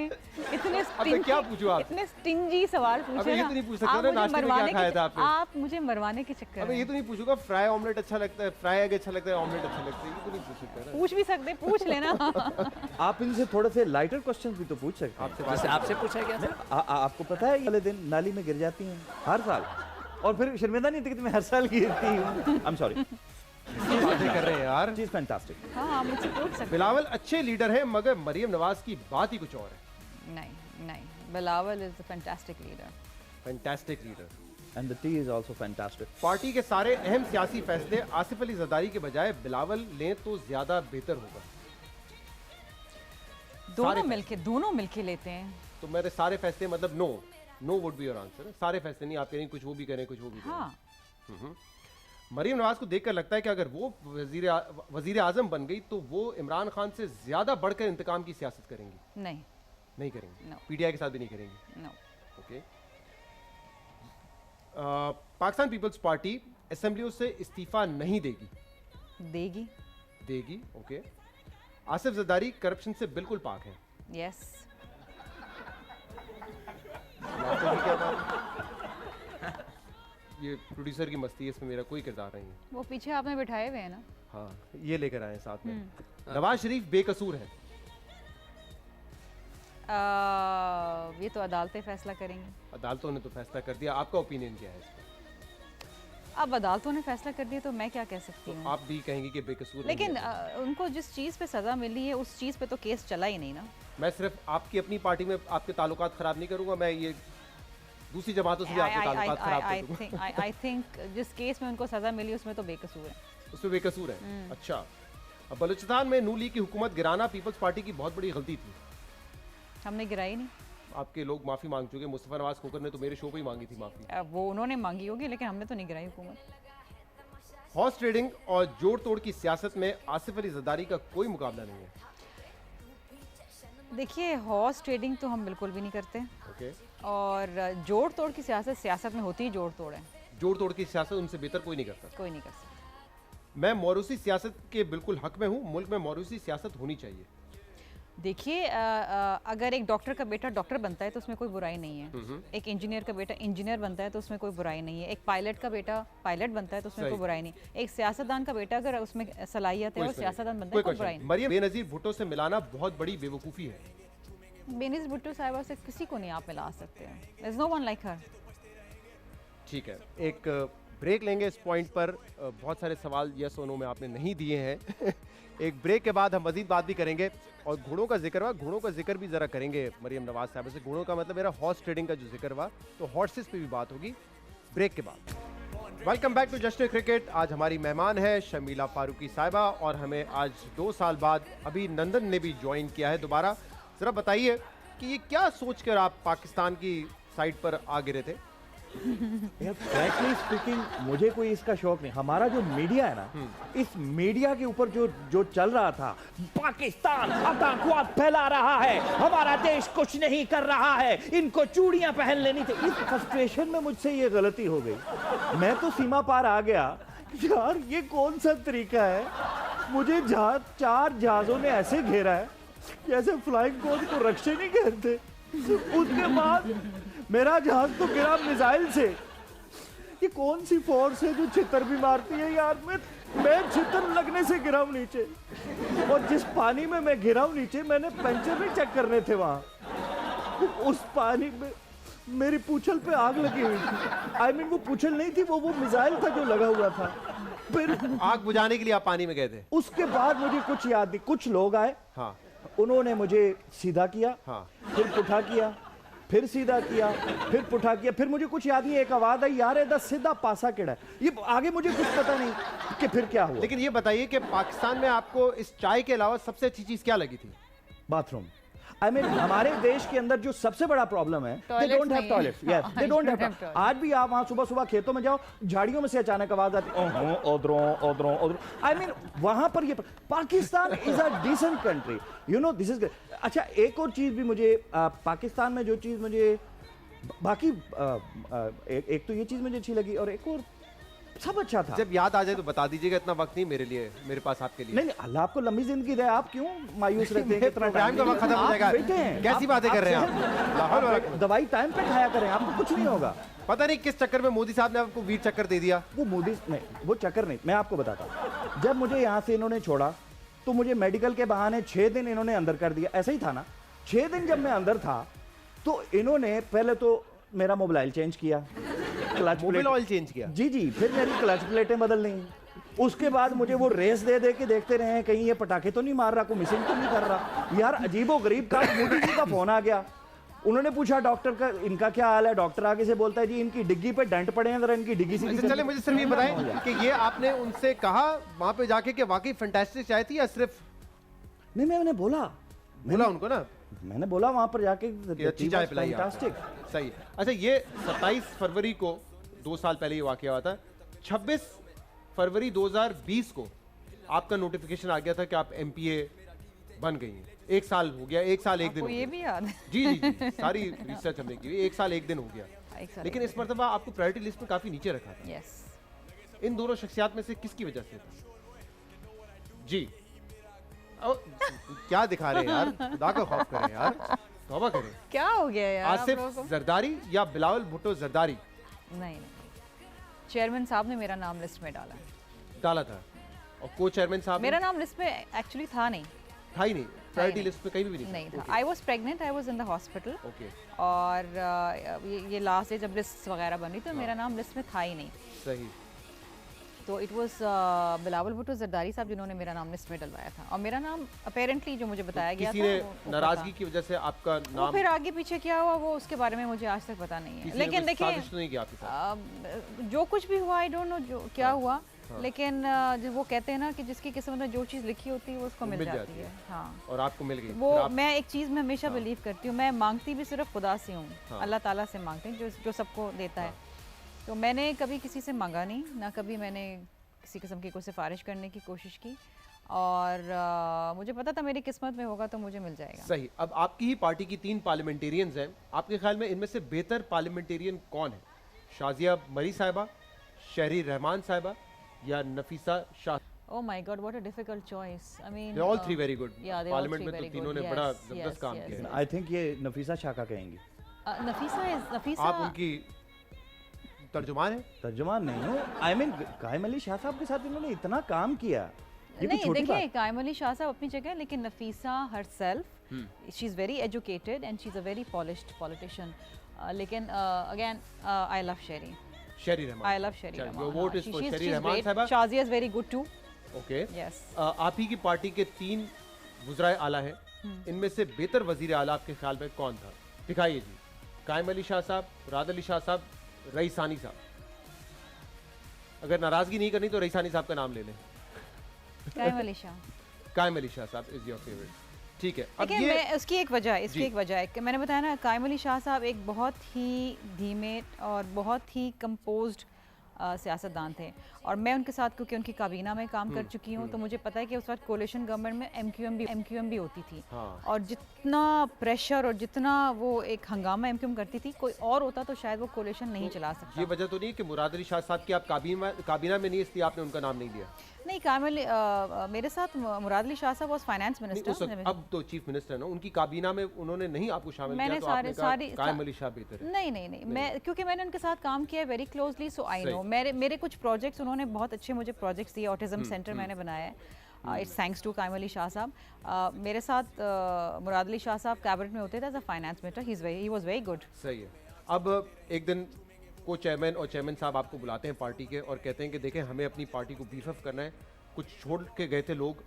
क्या पूछूं आप? इतने स्टिंजी सवाल पूछे अबे ये ना। तो नहीं पूछ सकते आप ना, मुझे नाश्ते में मरवाने क्या खाया के- था आपने? आप मुझे मरवाने के चक्कर अबे में। ये तो नहीं पूछूंगा फ्राई ऑमलेट अच्छा लगता है, फ्राई एग अच्छा लगता है, ऑमलेट अच्छा लगता है, ये तो नहीं पूछ सकते ना। पूछ भी सकते, पूछ लेना। आप इनसे थोड़े से लाइटर क्वेश्चंस भी तो पूछ सकते हैं। जैसे आपसे पूछा गया सर, आपको पता है ये वाले दिन नाली में गिर जाती हैं हर साल, और फिर शर्मिंदा नहीं थी कि मैं हर साल गिरती हूँ। I am sorry. बातें कर रहे हैं यार। चीज फैंटास्टिक। हाँ आप मुझसे पूछ सकते। बिलावल अच्छे लीडर हैं मगर मरियम नवाज की बात ही कुछ और है। नहीं, Bilawal is a fantastic leader. Fantastic leader. And the T is also fantastic. Party के सारे अहम सियासी फैसले आसिफ अली जरदारी के बजाय बिलावल लें तो ज्यादा बेहतर होगा। दोनों मिलके लेते हैं। तो मेरे सारे फैसले मतलब no would be your answer. सारे फैसले नहीं, आप कह रही कुछ वो भी करें कुछ वो भी करें। हाँ मरियम नवाज को देखकर लगता है कि अगर वो वजीर आजम बन गई तो वो इमरान खान से ज्यादा बढ़कर इंतकाम की सियासत करेंगी। नहीं करेंगी। No. PTI के साथ भी नहीं करेंगी। No. Okay. Pakistan peoples party असेंबलियों से इस्तीफा नहीं देगी। देगी। ओके। आसिफ जरदारी करप्शन से बिल्कुल पाक है। यस। क्या बात? ये प्रोड्यूसर की मस्ती है, इसमें मेरा कोई किरदार नहीं है। वो पीछे आपने बिठाए हुए हैं ना। हाँ ये लेकर आए हैं साथ में। नवाज शरीफ बेकसूर है। ये तो अदालतें फैसला करेंगी। अदालतों ने तो फैसला कर दिया, आपका ओपिनियन क्या है इस पर? अब अदालतों ने फैसला कर दिया तो मैं क्या कह सकती हूँ। आप भी कहेंगे कि बेकसूर नहीं लेकिन है। उनको जिस चीज़ पे सज़ा मिली है उस चीज़ पे तो केस चला ही नहीं ना। मैं सिर्फ आपकी अपनी पार्टी में आपके ताल्लुकात खराब नहीं करूंगा, मैं ये दूसरी जमातों से भी आपके ताल्लुकात खराब कर दूंगा। आई थिंक जिस केस में उनको सज़ा मिली उसमें तो बेकसूर है। उसमें बेकसूर है। अच्छा, अब बलूचिस्तान में नू लीग की हुकूमत गिराना पीपल्स पार्टी की बहुत बड़ी गलती थी। हमने गिराई नहीं। आपके लोग माफ़ी मांग चुके। मुस्तफ़ा नवाज खोकर ने तो मेरे शो पे ही मांगी थी माफ़ी। वो उन्होंने मांगी होगी लेकिन हमने तो नहीं गिराई हुकूमत। हॉर्स ट्रेडिंग और जोड़ तोड़ की सियासत में आसिफ अली जरदारी का कोई मुकाबला नहीं है। देखिए, हॉर्स ट्रेडिंग तो हम बिल्कुल भी नहीं करते ओके, और जोड़ तोड़ की सियासत में होती ही जोड़ तोड़ है। जोड़ तोड़ की सियासत उनसे बेहतर कोई नहीं करता। कोई नहीं कर सकता। मैं मौरूसी सियासत के बिल्कुल हक में हूँ। मुल्क में मौरूसी सियासत होनी चाहिए। देखिए, अगर एक डॉक्टर का बेटा डॉक्टर बनता है तो उसमें कोई बुराई नहीं है। एक इंजीनियर का बेटा इंजीनियर बनता है तो उसमें कोई बुराई नहीं है। एक पायलट का बेटा पायलट बनता है तो उसमें सही। कोई बुराई नहीं। एक सियासतदान का बेटा अगर उसमें सलाहियत है और सियासतदान बनता है कोई बुराई नहीं। मरियम बेनज़ीर भुट्टो से मिलाना बहुत बड़ी बेवकूफ़ी है। बेनज़ीर भुट्टो साहिबा से किसी को नहीं आप मिला सकते हैं। There is no one like her. ठीक है, एक ब्रेक लेंगे इस पॉइंट पर। बहुत सारे सवाल यस और नो में आपने नहीं दिए हैं। एक ब्रेक के बाद हम मजीद बात भी करेंगे और घोड़ों का जिक्र हुआ, घोड़ों का जिक्र भी ज़रा करेंगे मरियम नवाज साहब से। घोड़ों का मतलब मेरा हॉर्स ट्रेडिंग का जो जिक्र हुआ, तो हॉर्सेस पे भी बात होगी ब्रेक के बाद। वेलकम बैक टू जश्न क्रिकेट। आज हमारी मेहमान है शर्मिला फारूकी साहिबा और हमें आज 2 साल बाद अभी नंदन ने भी ज्वाइन किया है दोबारा। ज़रा बताइए कि ये क्या सोचकर आप पाकिस्तान की साइड पर आ गिरे थे? यार फ्रैंकली स्पीकिंग मुझे कोई इसका शौक नहीं। हमारा जो मीडिया है ना, इस मीडिया के ऊपर जो चल रहा था, पाकिस्तान आतंकवाद फैला रहा है, हमारा देश कुछ नहीं कर रहा है, इनको चूड़ियां पहन लेनी थी। इस फ्रस्ट्रेशन में मुझसे ये गलती हो गई। मैं तो सीमा पार आ गया। यार ये कौन सा तरीका है? मुझे 4 जहाजों ने ऐसे घेरा है जैसे फ्लाइंग कोच को रक्षे नहीं कहते। उसके बाद मेरा जहाज तो गिरा मिसाइल से। ये कौन सी फोर्स है जो छितर भी मारती है यार? मैं छितर लगने से गिरा हूं नीचे, और जिस पानी में मैं गिरा हूं नीचे, मैंने पंचर नहीं चेक करने थे वहां। उस पानी में मेरी पूंछल पे आग लगी हुई थी। आई मीन वो पूंछल नहीं थी, वो मिसाइल था जो लगा हुआ था। फिर आग बुझाने के लिए आप पानी में गए थे? उसके बाद मुझे कुछ याद नहीं। कुछ लोग आए, हाँ उन्होंने मुझे सीधा किया, हाँ, फिर पुठा किया, फिर सीधा किया, फिर पुठा किया। फिर मुझे कुछ याद नहीं, एक आवाज आई, यार एदा सीधा पासा केड़ा है। ये आगे मुझे कुछ पता नहीं कि फिर क्या हुआ। लेकिन ये बताइए कि पाकिस्तान में आपको इस चाय के अलावा सबसे अच्छी चीज क्या लगी थी? बाथरूम। आई मीन हमारे देश के अंदर जो सबसे बड़ा प्रॉब्लम है, they don't have toilets. Yes, they don't have. आज भी आप वहां सुबह सुबह खेतों में जाओ, झाड़ियों में से अचानक आवाज आती, ओहो ओदरों ओदरों ओदरों। आई मीन वहां पर ये Pakistan is a decent country, you know, this is. अच्छा, एक और चीज भी मुझे पाकिस्तान में जो चीज मुझे बाकी एक तो ये चीज मुझे अच्छी लगी, और एक और सब अच्छा था। जब याद आ जाए तो बता दीजिएगा, इतना वक्त नहीं मेरे लिए, मेरे पास आपके लिए। नहीं, अल्लाह आपको लंबी जिंदगी दे। आप क्यों मायूस रहते हैं? कितना प्रोग्राम का वक्त खत्म हो जाएगा। बैठे हैं, कैसी बातें कर रहे हैं आप? दवाई टाइम पे खाया करें, आपको कुछ नहीं होगा। पता नहीं किस चक्कर में मोदी साहब ने आपको वीर चक्कर दे दिया। वो मोदी नहीं, वो चक्कर नहीं, मैं आपको बताता हूँ। जब मुझे यहाँ से इन्होंने छोड़ा तो मुझे मेडिकल के बहाने 6 दिन इन्होंने अंदर कर दिया। ऐसा ही था ना? 6 दिन जब मैं अंदर था तो इन्होंने पहले तो मेरा मोबाइल चेंज किया, क्लच मोबिल ऑयल चेंज किया। जी जी, फिर मेरी क्लच प्लेटें बदलनी। उसके बाद मुझे वो रेस दे दे के देखते रहे कहीं ये पटाखे तो नहीं मार रहा, कोई मिसिंग तो नहीं कर रहा। यार अजीबो गरीब का मोदी जी का फोन आ गया। उन्होंने पूछा डॉक्टर का, इनका क्या हाल है? डॉक्टर आगे से बोलता है, जी इनकी डिग्गी पे डेंट पड़े हैं, जरा इनकी डिग्गी से। चले मुझे सिर्फ ये बताएं कि ये आपने उनसे कहा वहां पे जाके कि वाकई फैंटास्टिक चाय थी, या सिर्फ नहीं, मैंने बोला उनको ना, मैंने बोला वहां पर जाके कि अच्छी चाय पिलाई आपने। फैंटास्टिक। सही। अच्छा, ये 27 फरवरी को 2 साल पहले ये वाकया हुआ था। 26 फरवरी 2020 को आपका नोटिफिकेशन आ गया था कि आप एमपीए बन गई हैं। 1 साल हो गया, 1 साल 1 दिन हो ये गया। भी याद है। जी जी जी, सारी रिसर्च हमने की। 1 साल 1 दिन हो गया। लेकिन इस मरतबा आपको प्रायोरिटी लिस्ट में काफी नीचे रखा था। यस। इन दोनों शख्सियात में से किसकी वजह से था? जी क्या दिखा रहे हैं यार? खुदा का खौफ करें यार, तौबा करें। क्या हो गया यार आप आसिफ लोगों को? जरदारी या बिलावल भुट्टो जरदारी? नहीं, चेयरमैन साहब ने मेरा नाम लिस्ट में डाला। डाला था, और को चेयरमैन साहब मेरा नाम लिस्ट में एक्चुअली था नहीं। था ही नहीं। प्रायोरिटी लिस्ट में कहीं भी नहीं नहीं था। Okay. I was pregnant, I was in the hospital, okay और ये लास्ट डे जब लिस्ट वगैरह बनी तो मेरा नाम लिस्ट में था ही नहीं। सही। तो इट वाज बिलावल भुट्टो जरदारी साहब जिन्होंने मेरा नाम लिस्ट में डलवाया था, और मेरा नाम अपेरेंटली जो मुझे बताया गया किसी था ने वो नाराजगी की वजह से आपका वो नाम फिर आगे पीछे क्या हुआ वो उसके बारे में मुझे आज तक पता नहीं है। किसी ने लेकिन कोई देखिए साजिश तो नहीं की आपके साथ? जो कुछ भी हुआ आई डोंट नो जो क्या हुआ, लेकिन जो वो कहते हैं ना कि जिसकी किस्मत में जो चीज़ लिखी होती है वो उसको मिल जाती है। हाँ, और आपको मिल गई वो फिर आप- मैं एक चीज़ में हमेशा बिलीव करती हूँ, मैं मांगती भी सिर्फ खुदा से हूँ, हाँ। अल्लाह ताला से मांगते हैं जो सबको देता है। तो मैंने कभी किसी से मांगा नहीं, ना कभी मैंने किसी किस्म की कोई सिफारिश करने की कोशिश की, और मुझे पता था मेरी किस्मत में होगा तो मुझे मिल जाएगा। सही। अब आपकी ही पार्टी की 3 पार्लियामेंटेरियंस हैं, आपके ख्याल में इनमें से बेहतर पार्लियामेंटेरियन कौन है? शाजिया मरी साहिबा, शहरी रहमान साहिबा, या Nafisa Shah? Oh my God, what a difficult choice. I mean, They're all three very good. Yeah, they all parliament three में तो very तीनों good. ने बड़ा Yes, जबरदस्त yes, काम yes, किया है। yes. आई थिंक ये नफीसा शाह का कहेंगी। नफीसा आप उनकी तर्जुमान हैं? तर्जुमान नहीं हूँ, आई मीन कायम अली शाह साहब के साथ इन्होंने इतना काम किया, ये कोई नहीं छोटी देखिए बात। कायम अली शाह साहब अपनी जगह, लेकिन Nafisa herself, she is very educated and she is a very polished politician. लेकिन again I love Sherry. शहरी रहमान। I love Sherry चलिए, Rahman. your vote हाँ, is for she's शहरी रहमान great. साहिबा। Shazia is very good too. Okay. Yes. आप ही की पार्टी के 3 वज़राए आला हैं, इनमें से बेहतर वजीर आला आपके ख्याल में कौन था? दिखाइए जी। कायम अली शाह साहब, मुराद अली शाह साहब, रईसानी साहब। अगर नाराजगी नहीं करनी तो रईसानी साहब का नाम ले लें। कायम अली शाह। कायम अली शाह साहब इज योर फेवरेट, ठीक है। अब देखिए ये मैं उसकी एक वजह है, इसकी जी। एक वजह है कि मैंने बताया ना, कायम अली शाह साहब एक बहुत ही धीमे और बहुत ही कंपोज्ड सियासतदान थे, और मैं उनके साथ क्योंकि उनकी काबीना में काम कर चुकी हूँ तो मुझे पता है कि उस वक्त कोलिशन गवर्नमेंट में एमक्यूएम भी होती थी, हाँ। और जितना प्रेशर और जितना वो एक हंगामा एमक्यूएम करती थी, कोई और होता तो शायद वो कोलिशन नहीं चला सकता। ये वजह तो नहीं है कि मुराद अली शाह साहब की आप काबीना में नहीं, इसलिए आपने उनका नाम नहीं दिया? नहीं, कायम अली मेरे साथ मुराद अली शाह साहब वाज फाइनेंस नहीं, उस वक्त मिनिस्टर। अब तो चीफ मिनिस्टर है ना, उनकी काबीना में उन्होंने नहीं आपको शामिल मैंने किया तो आपने कहा सारी कायम अली शाह बेहतर है। नहीं, मैं क्योंकि मैंने उनके साथ काम किया है वेरी क्लोजली, सो आई सही। नो। मेरे कुछ प्रोजेक्ट्स, उन्होंने बहुत अच्छे मुझे प्रोजेक्ट्स दिए, ऑटिज्म सेंटर मैंने बनाया है, इट्स थैंक्स टू कायम अली शाह साहब। मेरे साथ मुराद अली शाह साहब कैबिनेट में होते थे as a finance minister, he was very good. सही है। अब एक दिन को चेयरमैन और चेयरमैन साहब आपको बुलाते हैं पार्टी के और कहते हैं कि देखें हमें अपनी पार्टी को बीफ अप करना है, कुछ छोड़ के गए थे लोग,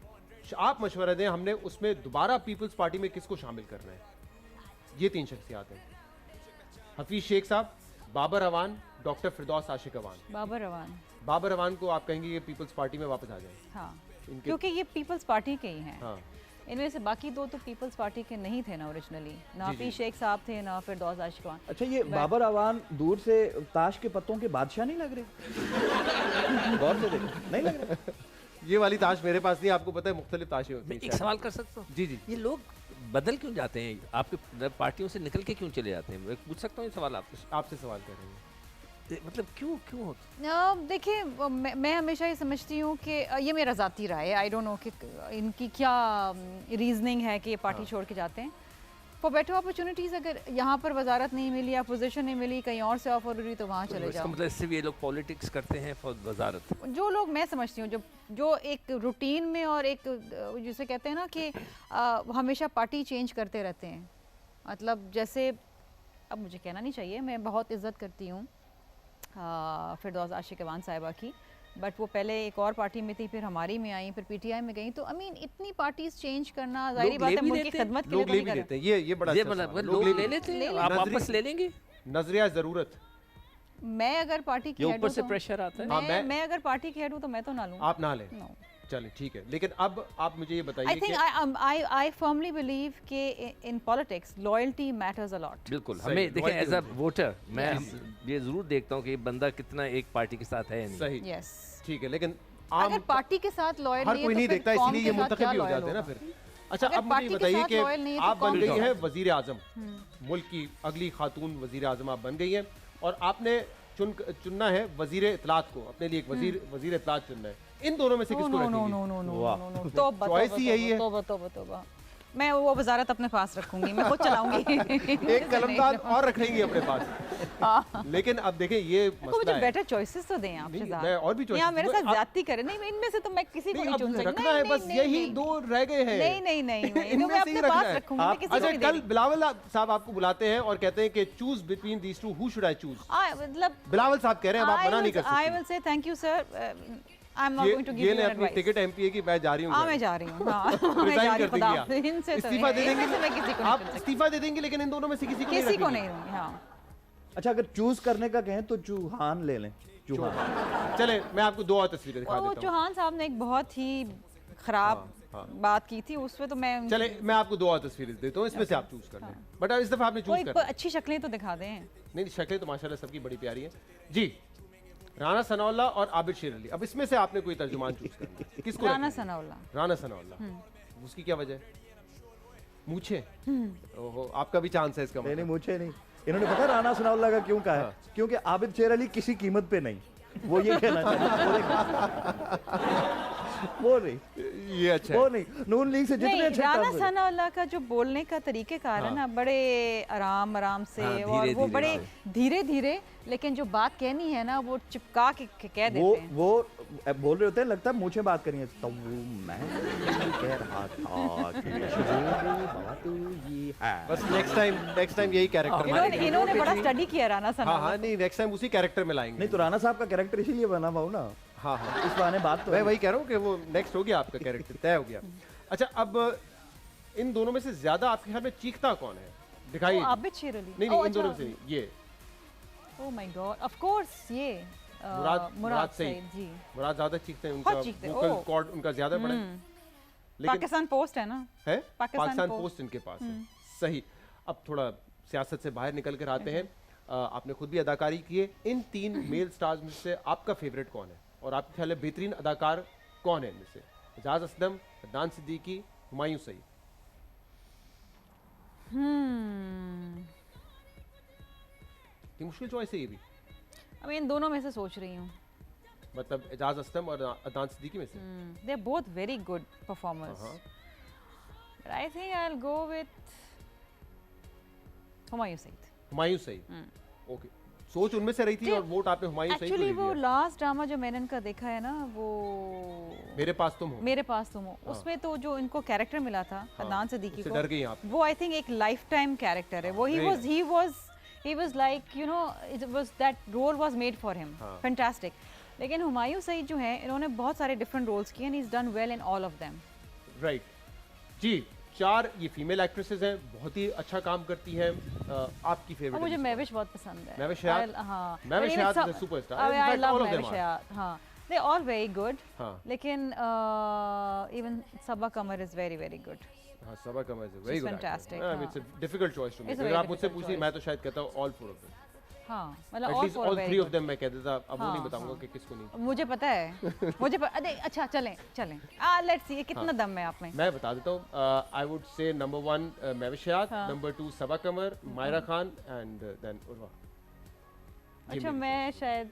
आप मशवरा दें, हमने उसमें दोबारा पीपल्स पार्टी में किसको शामिल करना है? ये 3 शख्सियात हैं, हफीज शेख साहब, बाबर अवान, डॉक्टर फिरदौस आशिक अवान। बाबर अवान को आप कहेंगे कि पीपल्स पार्टी में वापस आ जाए? हाँ, इनके क्योंकि ये पीपल्स पार्टी के ही हैं। हाँ, इनमें से बाकी 2 तो पीपल्स पार्टी के नहीं थे ना ओरिजिनली, ना हफीज शेख साहब थे ना फिरदौस आशिक अवान। अच्छा, ये बाबर अवान दूर से ताश के पत्तों के बादशाह नहीं लग रहे? गौर से देखो, नहीं लग रहे? ये वाली ताश मेरे पास नहीं, आपको पता है मुख्तलिफ ताशें होती मैं हैं एक शायद। सवाल कर सकता हूँ? जी जी। ये लोग बदल क्यों जाते हैं? आपके पार्टियों से निकल के क्यों चले जाते हैं? मैं पूछ सकता हूँ ये सवाल आपसे? आपसे सवाल कर रहे हैं। मतलब क्यों होता? देखिए मैं हमेशा ये समझती हूँ कि ये मेरा ज़ाती राय है, आई डोंट नो कि इनकी क्या रीजनिंग है कि ये पार्टी छोड़ के जाते हैं। फॉर बेटर अपॉर्चुनिटीज़, अगर यहाँ पर वजारत नहीं मिली या पोजीशन नहीं मिली, कहीं और से ऑफर हुई तो वहाँ चले इसका जाओ। मतलब इससे भी ये लोग पॉलिटिक्स करते हैं फॉर वजारत? जो लोग, मैं समझती हूँ जो एक रूटीन में और एक जिसे कहते हैं ना कि हमेशा पार्टी चेंज करते रहते हैं, मतलब जैसे, अब मुझे कहना नहीं चाहिए, मैं बहुत इज्जत करती हूँ फिरदौस आशिक अवान साहिबा की, बट वो पहले एक और पार्टी में थी, फिर हमारी में आई, फिर पीटीआई में गई, तो आई मीन इतनी पार्टीज चेंज करना जाहिर बात है मुल्क की खिदमत के लिए लोग तो ले नहीं भी कर लेते हैं, ये बड़ा ये अच्छा मतलब सवाल है। लोग भी ले लेते हैं, आप नजरी- वापस ले लेंगे? नजरिया जरूरत, मैं अगर पार्टी की ये हेड ऊपर हूँ से तो प्रेशर आता है? हाँ, मैं अगर पार्टी की हेड हूँ तो मैं तो ना लूँ। आप ना लें, No. चलिए ठीक है। लेकिन अब आप मुझे ये I बताइए think कि I firmly believe कि in politics loyalty matters a lot. बिल्कुल, सही, हमें देखें loyalty एज अ होनी वोटर मैं ये जरूर देखता हूँ कि ये बंदा कितना एक पार्टी के साथ है या नहीं। सही, Yes. ठीक है। लेकिन अगर आम पार्टी के साथ लॉयल हर नहीं कोई है नहीं तो देखता, फिर कौम इसलिए के ये साथ मुंतखब क्या भी हो loyal जाते हैं ना होगा? फिर। अच्छा, अगर अब मुझे पार्टी ये के बताइए साथ कि loyal नहीं है तो आप बन कौन गई सा? हैं वजीर आजम, मुल्क की अगली खातून वजीर आजम आप बन गई हैं, और आपने चुनना है वजीर इत्तलात को, अपने लिए एक वजीर इत्तलात चुनना है। इन दोनों में से किसको No, रखेंगी? no, no, no, no, no, no, no. तौबा, Choice तौबा, ही यही है। तौबा, तौबा, तौबा। मैं वो वजारत अपने पास रखूंगी, मैं खुद चलाऊंगी। एक कलमदान और रखेंगी अपने पास। लेकिन अब देखें ये मुझे मसला है। बेटर चॉइसेस तो दें आप नहीं, शहजाद। मैं और भी choices यहाँ मेरे दूंगा। साथ ज्यादती करें नहीं, इनमें से तो मैं किसी को नहीं, नहीं अब चुन सकती। रखना है, बस यही दो रह गए हैं। नहीं नहीं नहीं नहीं, इनमें मैं से ही अपने रखना पास है। रखूंगी, मैं किसी को अच्छा, नहीं कल देंगी। बिलावल साहब आपको बुलाते हैं और कहते हैं कि choose between these two, who should I choose? मतलब बिलावल साहब कह रहे हैं, अब आप मना नहीं कर आई सकते। Will say thank you sir, I am not going to give ये यू ने अपनी एडवाइस। टिकट एमपीए की, मैं जा रही हूँ हाँ घर। मैं जा रही हूँ, हाँ मैं Resign जा रही कर हूँ, देंगी आप। खुदा इनसे तो इस्तीफा दे देंगी? इनमें से मैं किसी को नहीं आप चुन सकती। इस्तीफा दे देंगी, लेकिन इन दोनों में से किसी को किसी को रखेंगी? नहीं दूंगी, हाँ। अच्छा, अगर चूज करने का कहें तो चूहान ले लें। चूहान। चले, मैं आपको दो और तस्वीरें दिखा वो देता हूँ। चौहान साहब ने एक बहुत ही खराब बात की थी, उसमें तो मैं चले, मैं आपको दो और तस्वीरें देता हूँ, इसमें से आप चूज कर लें। बट इस दफा आपने चूज कोई करना है। अच्छी शक्लें तो दिखा दें। नहीं, शक्लें तो माशाल्लाह सबकी बड़ी प्यारी हैं जी। राना सनाउल्लाह और आबिद शेर अली, अब इसमें से आपने कोई तर्जुमान चूज करना है। किसको राना रखेंगे? सनाउल्लाह। राना सनाउल्लाह। उसकी क्या वजह है? मूछे? ओहो, आपका भी चांस है इसका नहीं मतलब। मुझे नहीं, इन्होंने पता राना सनाउल्लाह का क्यों कहा है? क्योंकि आबिद शेर अली किसी कीमत पे नहीं, वो ये कहना चाहते हैं। वो नहीं, ये अच्छा है। वो नहीं, नून लीग से जितने नहीं, अच्छे राना काम हुए। सनाउल्लाह का जो बोलने का तरीक़ेकार है ना, बड़े आराम आराम से, हाँ, और धीरे वो धीरे बड़े धीरे धीरे, लेकिन जो बात कहनी है ना वो चिपका के कह देते हैं। वो बोल रहे होते हैं, लगता है मुझे बात करनी है, तो मैं कह रहा था कि बात ये है। बस नेक्स्ट टाइम यही कैरेक्टर इन्होंने बड़ा स्टडी किया राना हाँ सनाउल्लाह। हाँ, नहीं, नेक्स्ट टाइम उसी कैरेक्टर में लाएंगे। नहीं तो राना साहब का कैरेक्टर इसीलिए बना हुआ हूं ना, हाँ हाँ, इस बहाने बात तो मैं है। वही कह रहा हूँ कि वो नेक्स्ट हो गया, आपका कैरेक्टर तय हो गया। अच्छा, अब इन दोनों में से ज्यादा आपके ख्याल में चीखता कौन है? दिखाइए। ओ, आबिद शेर अली। नहीं ओ, नहीं, इन अच्छा। दोनों में से नहीं, ये oh my God, of course ये मुराद सईद। सईद जी। मुराद ज्यादा चीखते हैं, बहुत चीखते हैं, vocal ओह। cord उनका ज्यादा बड़ा है। लेकिन पाकिस्तान पोस्ट है ना। है पाकिस्तान पोस्ट पोस्ट इनके पास है। सही। अब थोड़ा सियासत से बाहर निकल कर आते हैं। आपने खुद भी अदाकारी की है। इन तीन मेल स्टार्स में से आपका फेवरेट कौन है, और आपके ख्याल में बेहतरीन अदाकार कौन है इनमें से? एजाज असलम, अदनान सिद्दीकी, हुमायूं सईद? ये मुश्किल चॉइस है ये भी। अब इन दोनों में से सोच रही हूँ। मतलब एजाज असलम और अदनान सिद्दीकी में से? They are both very good performers. But I think I'll go with Humayun Saeed. Humayun Saeed. Okay, सोच उनमें से रही थी और वोट आपने हुमायूं सईद को एक्चुअली दे वो दिया। लास्ट ड्रामा जो मैंने इनका देखा है ना, वो मेरे पास तुम हो। मेरे पास तुम हो, उसमें तो जो इनको कैरेक्टर मिला था अदनान सिद्दीकी उससे को, डर गई आप। वो आई थिंक एक लाइफ टाइम कैरेक्टर है वो। he was like, you know, it was that role was made for him. Fantastic. लेकिन हुमायूं सईद जो है, इन्होंने बहुत सारे डिफरेंट रोल्स किए and he's done well in all of them. Right जी। चार ये फीमेल एक्ट्रेसेस हैं, बहुत ही अच्छा काम करती हैं। आपकी और फेवरेट? मुझे महविश बहुत पसंद है। महविश हयात? हाँ, Mahwish But even Hayat some- is a superstar. I In fact, love all of them Mahwish are. हयात, हाँ, they're all very good. हाँ। लेकिन even Saba Qamar is very very good. हाँ, सबा कमर is a very She's good actor. fantastic, I mean, it's a difficult choice to make. It's a अगर very आप मुझसे difficult पूछिए, choice. मैं तो शायद कहता हूँ all four of them. हाँ, मतलब At all least four all very three of good. them मैं कह देता, अब वो नहीं हाँ, बताऊंगा हाँ। कि किसको नहीं। मुझे पता है, मुझे अरे अच्छा, चलें चलें, लेट्स सी कितना दम है आप में। मैं बता देता हूँ। I would say number 1 Mahwish Hayat, हाँ। Number 2 Saba Qamar, Mayra Khan and then Urwa. अच्छा, मैं शायद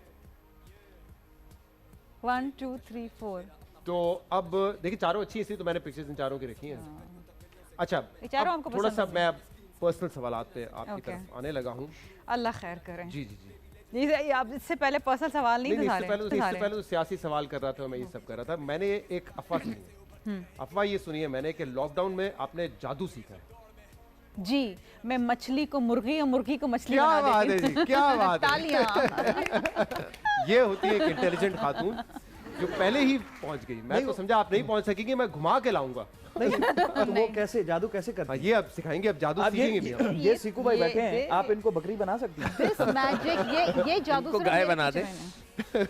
1 2 3 4। तो अब देखिए, चारों अच्छी हैं, इसलिए तो मैंने पिक्चर्स इन चारों की रखी हैं। अच्छा, ये चारों अब हमको थोड़ा पसंद सा मैं अब पर्सनल सवालात पे आपकी Okay. तरफ आने लगा हूँ। अल्लाह खैर करें। जी जी जी। ये आप इससे पहले पर्सनल सवाल नहीं नहीं, था इससे पहले तो सियासी सवाल कर रहा था, मैं ये सब कर रहा था। मैंने एक अफवाह सुनी है। अफवाह ये सुनी है मैंने कि लॉकडाउन में आपने जादू सीखा है। जी, मैं मछली को मुर्गी और मुर्गी को मछली क्या बना बात देती है हूँ। जी, क्या बात है। तालियां। ये होती है एक इंटेलिजेंट खातून जो पहले ही पहुंच गई। मैं तो समझा आप नहीं पहुंच सकेंगे, मैं घुमा के लाऊंगा। नहीं तो वो कैसे जादू कैसे करते हाँ, हैं? ये अब सिखाएंगे, अब जादू अब सीखेंगे भी हम। ये सीकू भाई ये- बैठे हैं, ये- आप इनको बकरी बना सकती हैं। दिस मैजिक, ये जादू इनको सिर्फ गाय मेरे बना पीछे दे। है।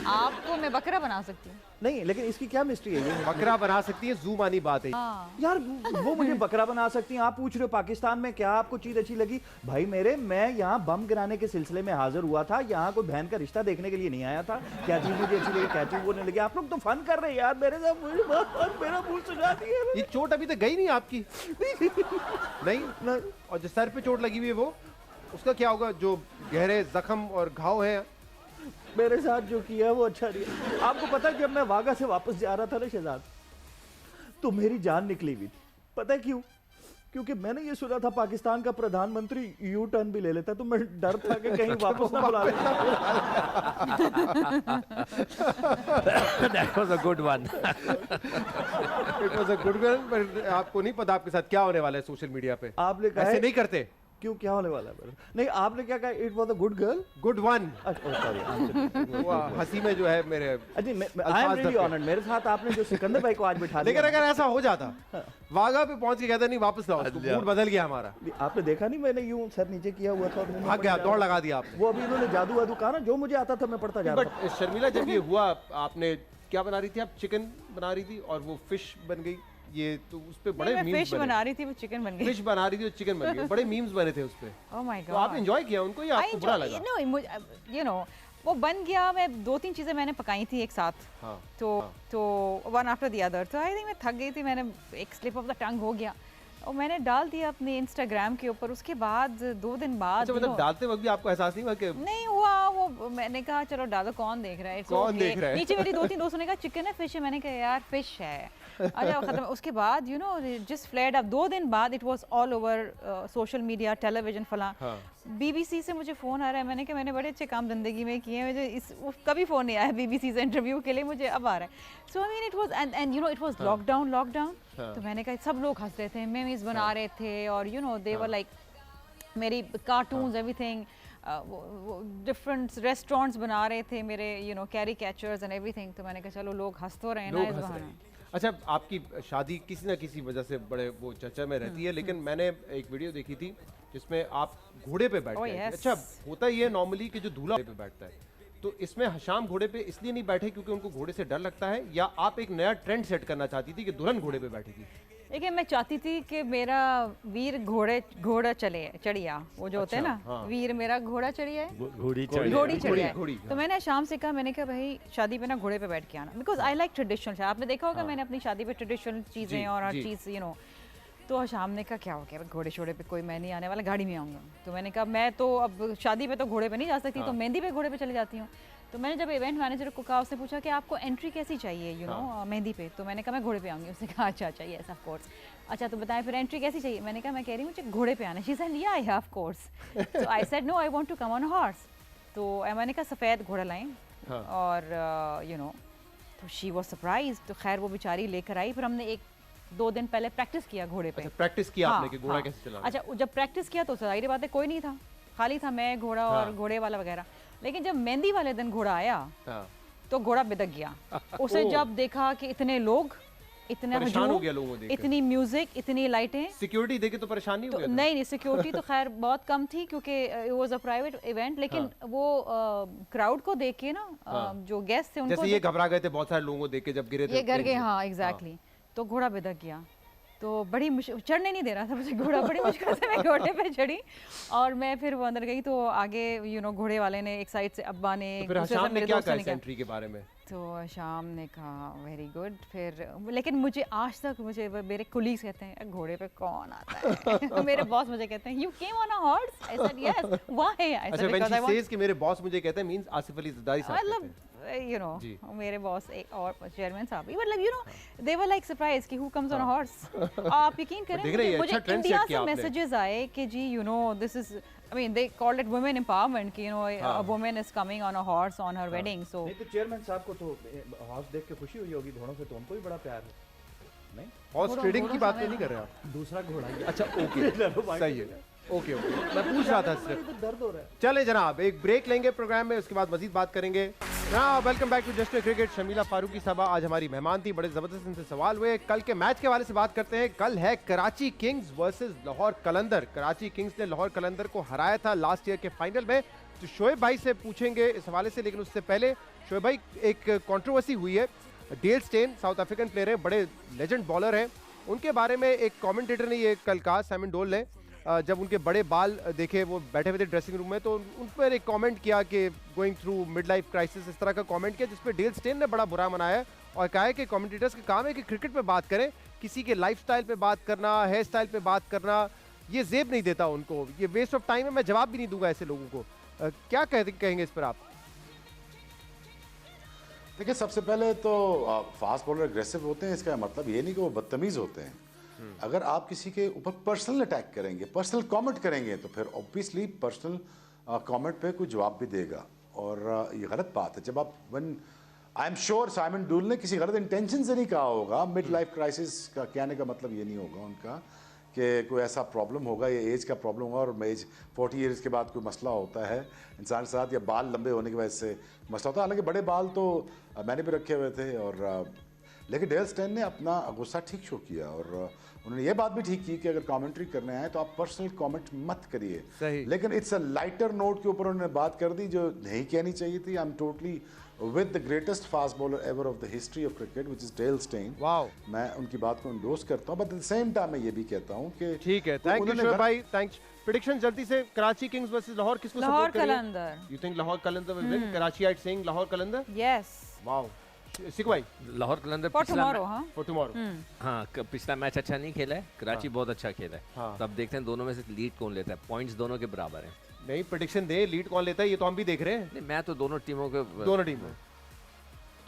आपको मैं बकरा बना सकती हूँ। नहीं, लेकिन इसकी क्या मिस्ट्री है ये? बकरा बना सकती है, जू मानी बात है। हाँ, यार वो मुझे बकरा बना सकती हैं, आप पूछ रहे हो पाकिस्तान में क्या आपको चीज अच्छी लगी? भाई मेरे, मैं यहाँ बम गिराने के सिलसिले में हाजिर हुआ था, यहाँ कोई बहन का रिश्ता देखने के लिए नहीं आया था। क्या चीज मुझे अच्छी लगी, क्या चीज वो नहीं लगी? आप लोग तो फन कर रहे हैं यार मेरे साथ, मेरा मुंह सुझा दिया। ये चोट अभी तक गई नहीं आपकी? नहीं, और जो सर पे चोट लगी हुई है वो, उसका क्या होगा? जो गहरे जख्म और घाव हैं। मेरे साथ जो किया वो अच्छा नहीं है। आपको पता है जब मैं वागा से वापस जा रहा था ना शहजाद, तो मेरी जान निकली हुई थी। पता है क्यों? क्योंकि मैंने ये सुना था पाकिस्तान का प्रधानमंत्री यू टर्न भी ले लेता है, तो मैं डर था कि कहीं वापस ना बुला लेता। That was a good one. It was a good one, पर आपको नहीं पता आपके साथ क्या होने वाला है सोशल मीडिया पे। आपने कहा ऐसे है- नहीं करते। क्यों, क्या होने वाला है? नहीं, आपने क्या कहा? It was a good girl. Good one, sorry, वो हंसी में जो है मेरे। आई एम अल्फाज रियली दबके। ऑनर्ड। मेरे साथ आपने जो सिकंदर भाई को आज बिठा लेकिन दिया, अगर ऐसा हो जाता, वाघा पे पहुंच के कहते नहीं वापस लाओ उसको, मूड बदल गया हमारा, आपने देखा नहीं मैंने यूं सर नीचे किया हुआ था और मुंह में भाग गया, पड़ दौड़ जा लगा दिया आपने। रहा। वो अभी इन्होंने जादू वादू कहा ना, जो मुझे आता था मैं पढ़ता जा रहा था। बट शर्मिला, जब ये हुआ, आपने क्या बना रही थी? आप चिकन बना रही थी और वो फिश बन गई, ये तो उस पे बड़े मैं मीम्स फिश बना रही थी, वो चिकन बन गई। फिश बना रही थी और चिकन बन गई, बड़े मीम्स बने थे उस पे। ओह माय तो आप गॉड, एंजॉय किया उनको या आपको बुरा लगा? यू नो वो बन गया। मैं 2-3 चीज़ें मैंने पकाई थी एक साथ, हाँ, तो वन आफ्टर द अदर। तो आई थिंक मैं थक गई थी, मैंने एक स्लिप ऑफ द टंग हो गया और मैंने डाल दिया अपने इंस्टाग्राम के ऊपर। उसके बाद 2 दिन बाद अच्छा, मतलब डालते वक्त भी आपको एहसास नहीं हुआ कि नहीं हुआ वो, मैंने कहा चलो डालो, कौन देख रहा है, it's कौन okay। देख रहा है? नीचे मेरी 2-3 दोस्तों ने कहा चिकन है, फिश है, मैंने कहा यार फिश है। अच्छा खत्म। उसके बाद you know just fled up. 2 दिन बाद it was all over social media, television, फला। हाँ। बीबीसी से मुझे फ़ोन आ रहा है, मैंने कहा मैंने बड़े अच्छे काम ज़िंदगी में किए हैं, मुझे कभी फ़ोन नहीं आया बीबीसी से इंटरव्यू के लिए, मुझे अब आ रहा है। So I mean it was and you know it was lockdown. तो मैंने कहा सब लोग हंस रहे थे, मेमीज बना रहे थे और you no they were like मेरी कार्टून्स एवरीथिंग, डिफरेंट रेस्टोरेंट्स बना रहे थे मेरे, you know carry catchers and everything. तो मैंने कहा चलो लोग हंस तो रहे हैं ना लोग इस हंस रहे बहाने। हैं। अच्छा, आपकी शादी किसी ना किसी वजह से बड़े वो चर्चा में रहती है, लेकिन मैंने एक वीडियो देखी थी जिसमें आप घोड़े पे बैठते Oh, हैं। yes. अच्छा, होता ही है नॉर्मली कि जो दूल्हा पे बैठता है, तो इसमें हशाम घोड़े पे इसलिए नहीं बैठे क्योंकि उनको घोड़े से डर लगता है, या आप एक नया ट्रेंड सेट करना चाहती थी कि दुल्हन घोड़े पे बैठेगी? देखिए मैं चाहती थी कि मेरा वीर घोड़ा चढ़िया, वो जो होते हैं ना, हाँ। वीर मेरा घोड़ा चढ़िया है, घोड़ी घोड़ी चढ़िया घोड़ी, है। तो मैंने शाम से कहा, मैंने कहा भाई शादी पे ना घोड़े पे बैठ के आना, बिकॉज आई लाइक ट्रेडिशनल। आपने देखा होगा मैंने अपनी शादी पे ट्रेडिशनल चीज़ें और हर जी। चीज़ यू नो। तो शाम ने कहा क्या हो गया घोड़े शोड़े पे कोई मैं नहीं आने वाला, गाड़ी में आऊँगा। तो मैंने कहा मैं तो अब शादी पे तो घोड़े पे नहीं जा सकती, तो मेहंदी पे घोड़े पे चले जाती हूँ। तो मैंने जब इवेंट मैनेजर को कहा, उसने पूछा कि आपको एंट्री कैसी चाहिए यू नो मेहंदी पे, तो मैंने कहा मैं घोड़े पे आऊँगी। उसने कहा अच्छा यस ऑफ कोर्स। अच्छा तो बताएं फिर एंट्री कैसी चाहिए? मैंने कहा मैं कह रही हूँ मुझे घोड़े पे आना। She said yeah I of course. So I said no I want to come on a horse. तो मैंने कहा सफ़ेद घोड़ा लाएं और यू नो, तो शी वाज सरप्राइज। तो खैर वो बेचारी लेकर आई, फिर हमने 1-2 दिन पहले प्रैक्टिस किया घोड़े पे। अच्छा, प्रैक्टिस किया आपने कि घोड़ा हाँ। कैसे चलाना? अच्छा जब प्रैक्टिस किया तो जाहिर बात है कोई नहीं था, खाली था मैं, घोड़ा और घोड़े वाला वगैरह। लेकिन जब मेहंदी वाले दिन घोड़ा आया हाँ। तो घोड़ा बिदक गया। उसे जब देखा कि इतने लोग, इतना परेशान हो गया लोगों को देख के। इतनी म्यूजिक, इतनी लाइटें। सिक्योरिटी देके तो परेशान नहीं हो तो गया था? नहीं सिक्योरिटी तो खैर बहुत कम थी क्योंकि it was a private event, लेकिन वो क्राउड को देख के ना जो गेस्ट थे उनको जैसे ये घबरा गए थे बहुत सारे लोगों को देख के जब गिरे थे ये घर plane के, से। हाँ एग्जैक्टली। तो घोड़ा बिदक गया, तो बड़ी चढ़ने नहीं दे रहा था मुझे घोड़ा, बड़ी मुश्किल से मैं घोड़े पे चढ़ी और मैं फिर वो अंदर गई। तो आगे यू नो घोड़े वाले ने एक साइड से अब्बा ने, तो फिर दूसरे हशाम से ने मेरे क्या दोस्तों कहा ने इस कहा। एंट्री के बारे में? तो शाम ने कहा वेरी गुड। फिर लेकिन मुझे आज तक मेरे कुलीग्स कहते हैं घोड़े पे कौन आता है? मेरे बॉस मुझे कहते हैं you came on a horse. I said yes why? I अच्छा, said when because I she says कि मेरे बॉस मुझे कहते हैं, मींस आसिफ अली जरदारी साहब कहते हैं। मतलब यू नो जी। मेरे बॉस और चेयरमैन साहब भी, मतलब you know they were like surprise कि हू कम्स ऑन अ हॉर्स। आप यकीन करें देख रही है, मुझे अच्छा trend इंडिया set किया से आपने। मैसेजेस आए कि जी you know this is, I mean they called it women empowerment कि you know a woman is coming on a horse on her wedding. So नहीं तो चेयरमैन साहब को तो हॉर्स देख के खुशी हुई होगी घोड़ों से, तो उनको भी बड़ा प्यार है। नहीं, हॉर्स ट्रेडिंग की बात तो नहीं कर रहे आप? दूसरा घोड़ा ही है। अच्छा ओके, सही है, ओके मैं पूछ रहा था सिर्फ। तो दर्द हो रहा है। चले जनाब, एक ब्रेक लेंगे प्रोग्राम में, उसके बाद मजीद बात करेंगे। Welcome back to just cricket. Sharmila Farooqui sahiba आज हमारी मेहमान थी, बड़े ज़बरदस्त इनसे सवाल हुए। कल के मैच के हवाले से बात करते हैं। कल है कराची किंग्स वर्सेस लाहौर कलंदर। कराची किंग्स ने लाहौर कलंदर को हराया था लास्ट ईयर के फाइनल में। तो शोएब भाई से पूछेंगे इस हवाले से, लेकिन उससे पहले शोएब भाई, एक कंट्रोवर्सी हुई है। Dale Steyn south African player है, बड़े लेजेंड बॉलर हैं, उनके बारे में एक कमेंटेटर ने ये कल कहा, साइमन डोल ने, जब उनके बड़े बाल देखे, वो बैठे हुए थे ड्रेसिंग रूम में, तो उन पर एक कमेंट किया कि going through mid life crisis, इस तरह का कमेंट किया, जिस पर डेल स्टेन ने बड़ा बुरा मनाया और कहा है कि कमेंटेटर्स का काम है कि क्रिकेट पे बात करें, किसी के लाइफस्टाइल पे बात करना, हेयर स्टाइल पे बात करना, ये जेब नहीं देता उनको, ये वेस्ट ऑफ टाइम है, मैं जवाब भी नहीं दूंगा ऐसे लोगों को। क्या कहेंगे इस पर आप? देखिए, सबसे पहले तो फास्ट बॉलर एग्रेसिव होते हैं, इसका मतलब ये नहीं कि वो बदतमीज़ होते हैं। अगर आप किसी के ऊपर पर्सनल अटैक करेंगे, पर्सनल कमेंट करेंगे, तो फिर ऑब्वियसली पर्सनल कमेंट पे कोई जवाब भी देगा, और ये गलत बात है। जब आप आई एम श्योर साइमन डूल ने किसी गलत इंटेंशन से नहीं कहा होगा। मिड लाइफ क्राइसिस का कहने का मतलब ये नहीं होगा उनका कि कोई ऐसा प्रॉब्लम होगा, या एज का प्रॉब्लम होगा, और एज 40 ईयर्स के बाद कोई मसला होता है इंसान के साथ, या बाल लंबे होने की वजह से मसला होता है। हालांकि बड़े बाल तो मैंने भी रखे हुए थे, और लेकिन डेल स्टेन ने अपना गुस्सा ठीक शो किया, और उन्होंने ये बात भी ठीक की कि अगर कमेंट्री करने आए तो आप पर्सनल कमेंट मत करिए। सही। लेकिन इट्स अ लाइटर नोट के ऊपर उन्होंने बात कर दी जो नहीं कहनी चाहिए थी। I am totally with the greatest fast bowler ever of the history of cricket which is Dale Steyn. Wow, मैं उनकी बात को एंडोर्स करता हूं, but at the same time मैं ये भी कहता हूं कि ठीक है। थैंक यू उन्होंने शोएब गलत- भाई, थैंक्स। प्रेडिक्शन जल्दी से, कराची किंग्स वर्सेस लाहौर, किसको लाहौर सपोर्ट करेंगे? Qalandar. You think Lahore Qalandar will win? Karachi आइट saying Lahore Qalandar. Yes, wow, sick भाई, लाहौर कलंदर फॉर पिछला टुमारो। हाँ, फॉर टुमारो। हाँ पिछला मैच अच्छा नहीं खेला है, कराची बहुत अच्छा खेला है। हाँ। तो अब देखते हैं दोनों में से लीड कौन लेता है। पॉइंट्स दोनों के बराबर हैं। नहीं, प्रेडिक्शन दे, लीड कौन लेता है ये तो हम भी देख रहे हैं, नहीं, मैं तो दोनों टीमों के दोनों टीम में।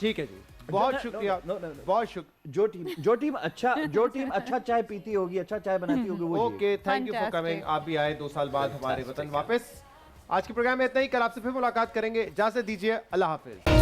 ठीक है जी, बहुत no, शुक्रिया, no, no. बहुत शुक्रिया। जो टीम अच्छा चाय पीती होगी, अच्छा चाय बनाती होगी, वो okay, thank you for Fantastic. Coming. आप भी आए 2 साल बाद हमारे वतन वापस। आज के प्रोग्राम में इतना ही, कल आपसे फिर मुलाकात करेंगे। इजाजत दीजिए, अल्लाह हाफिज।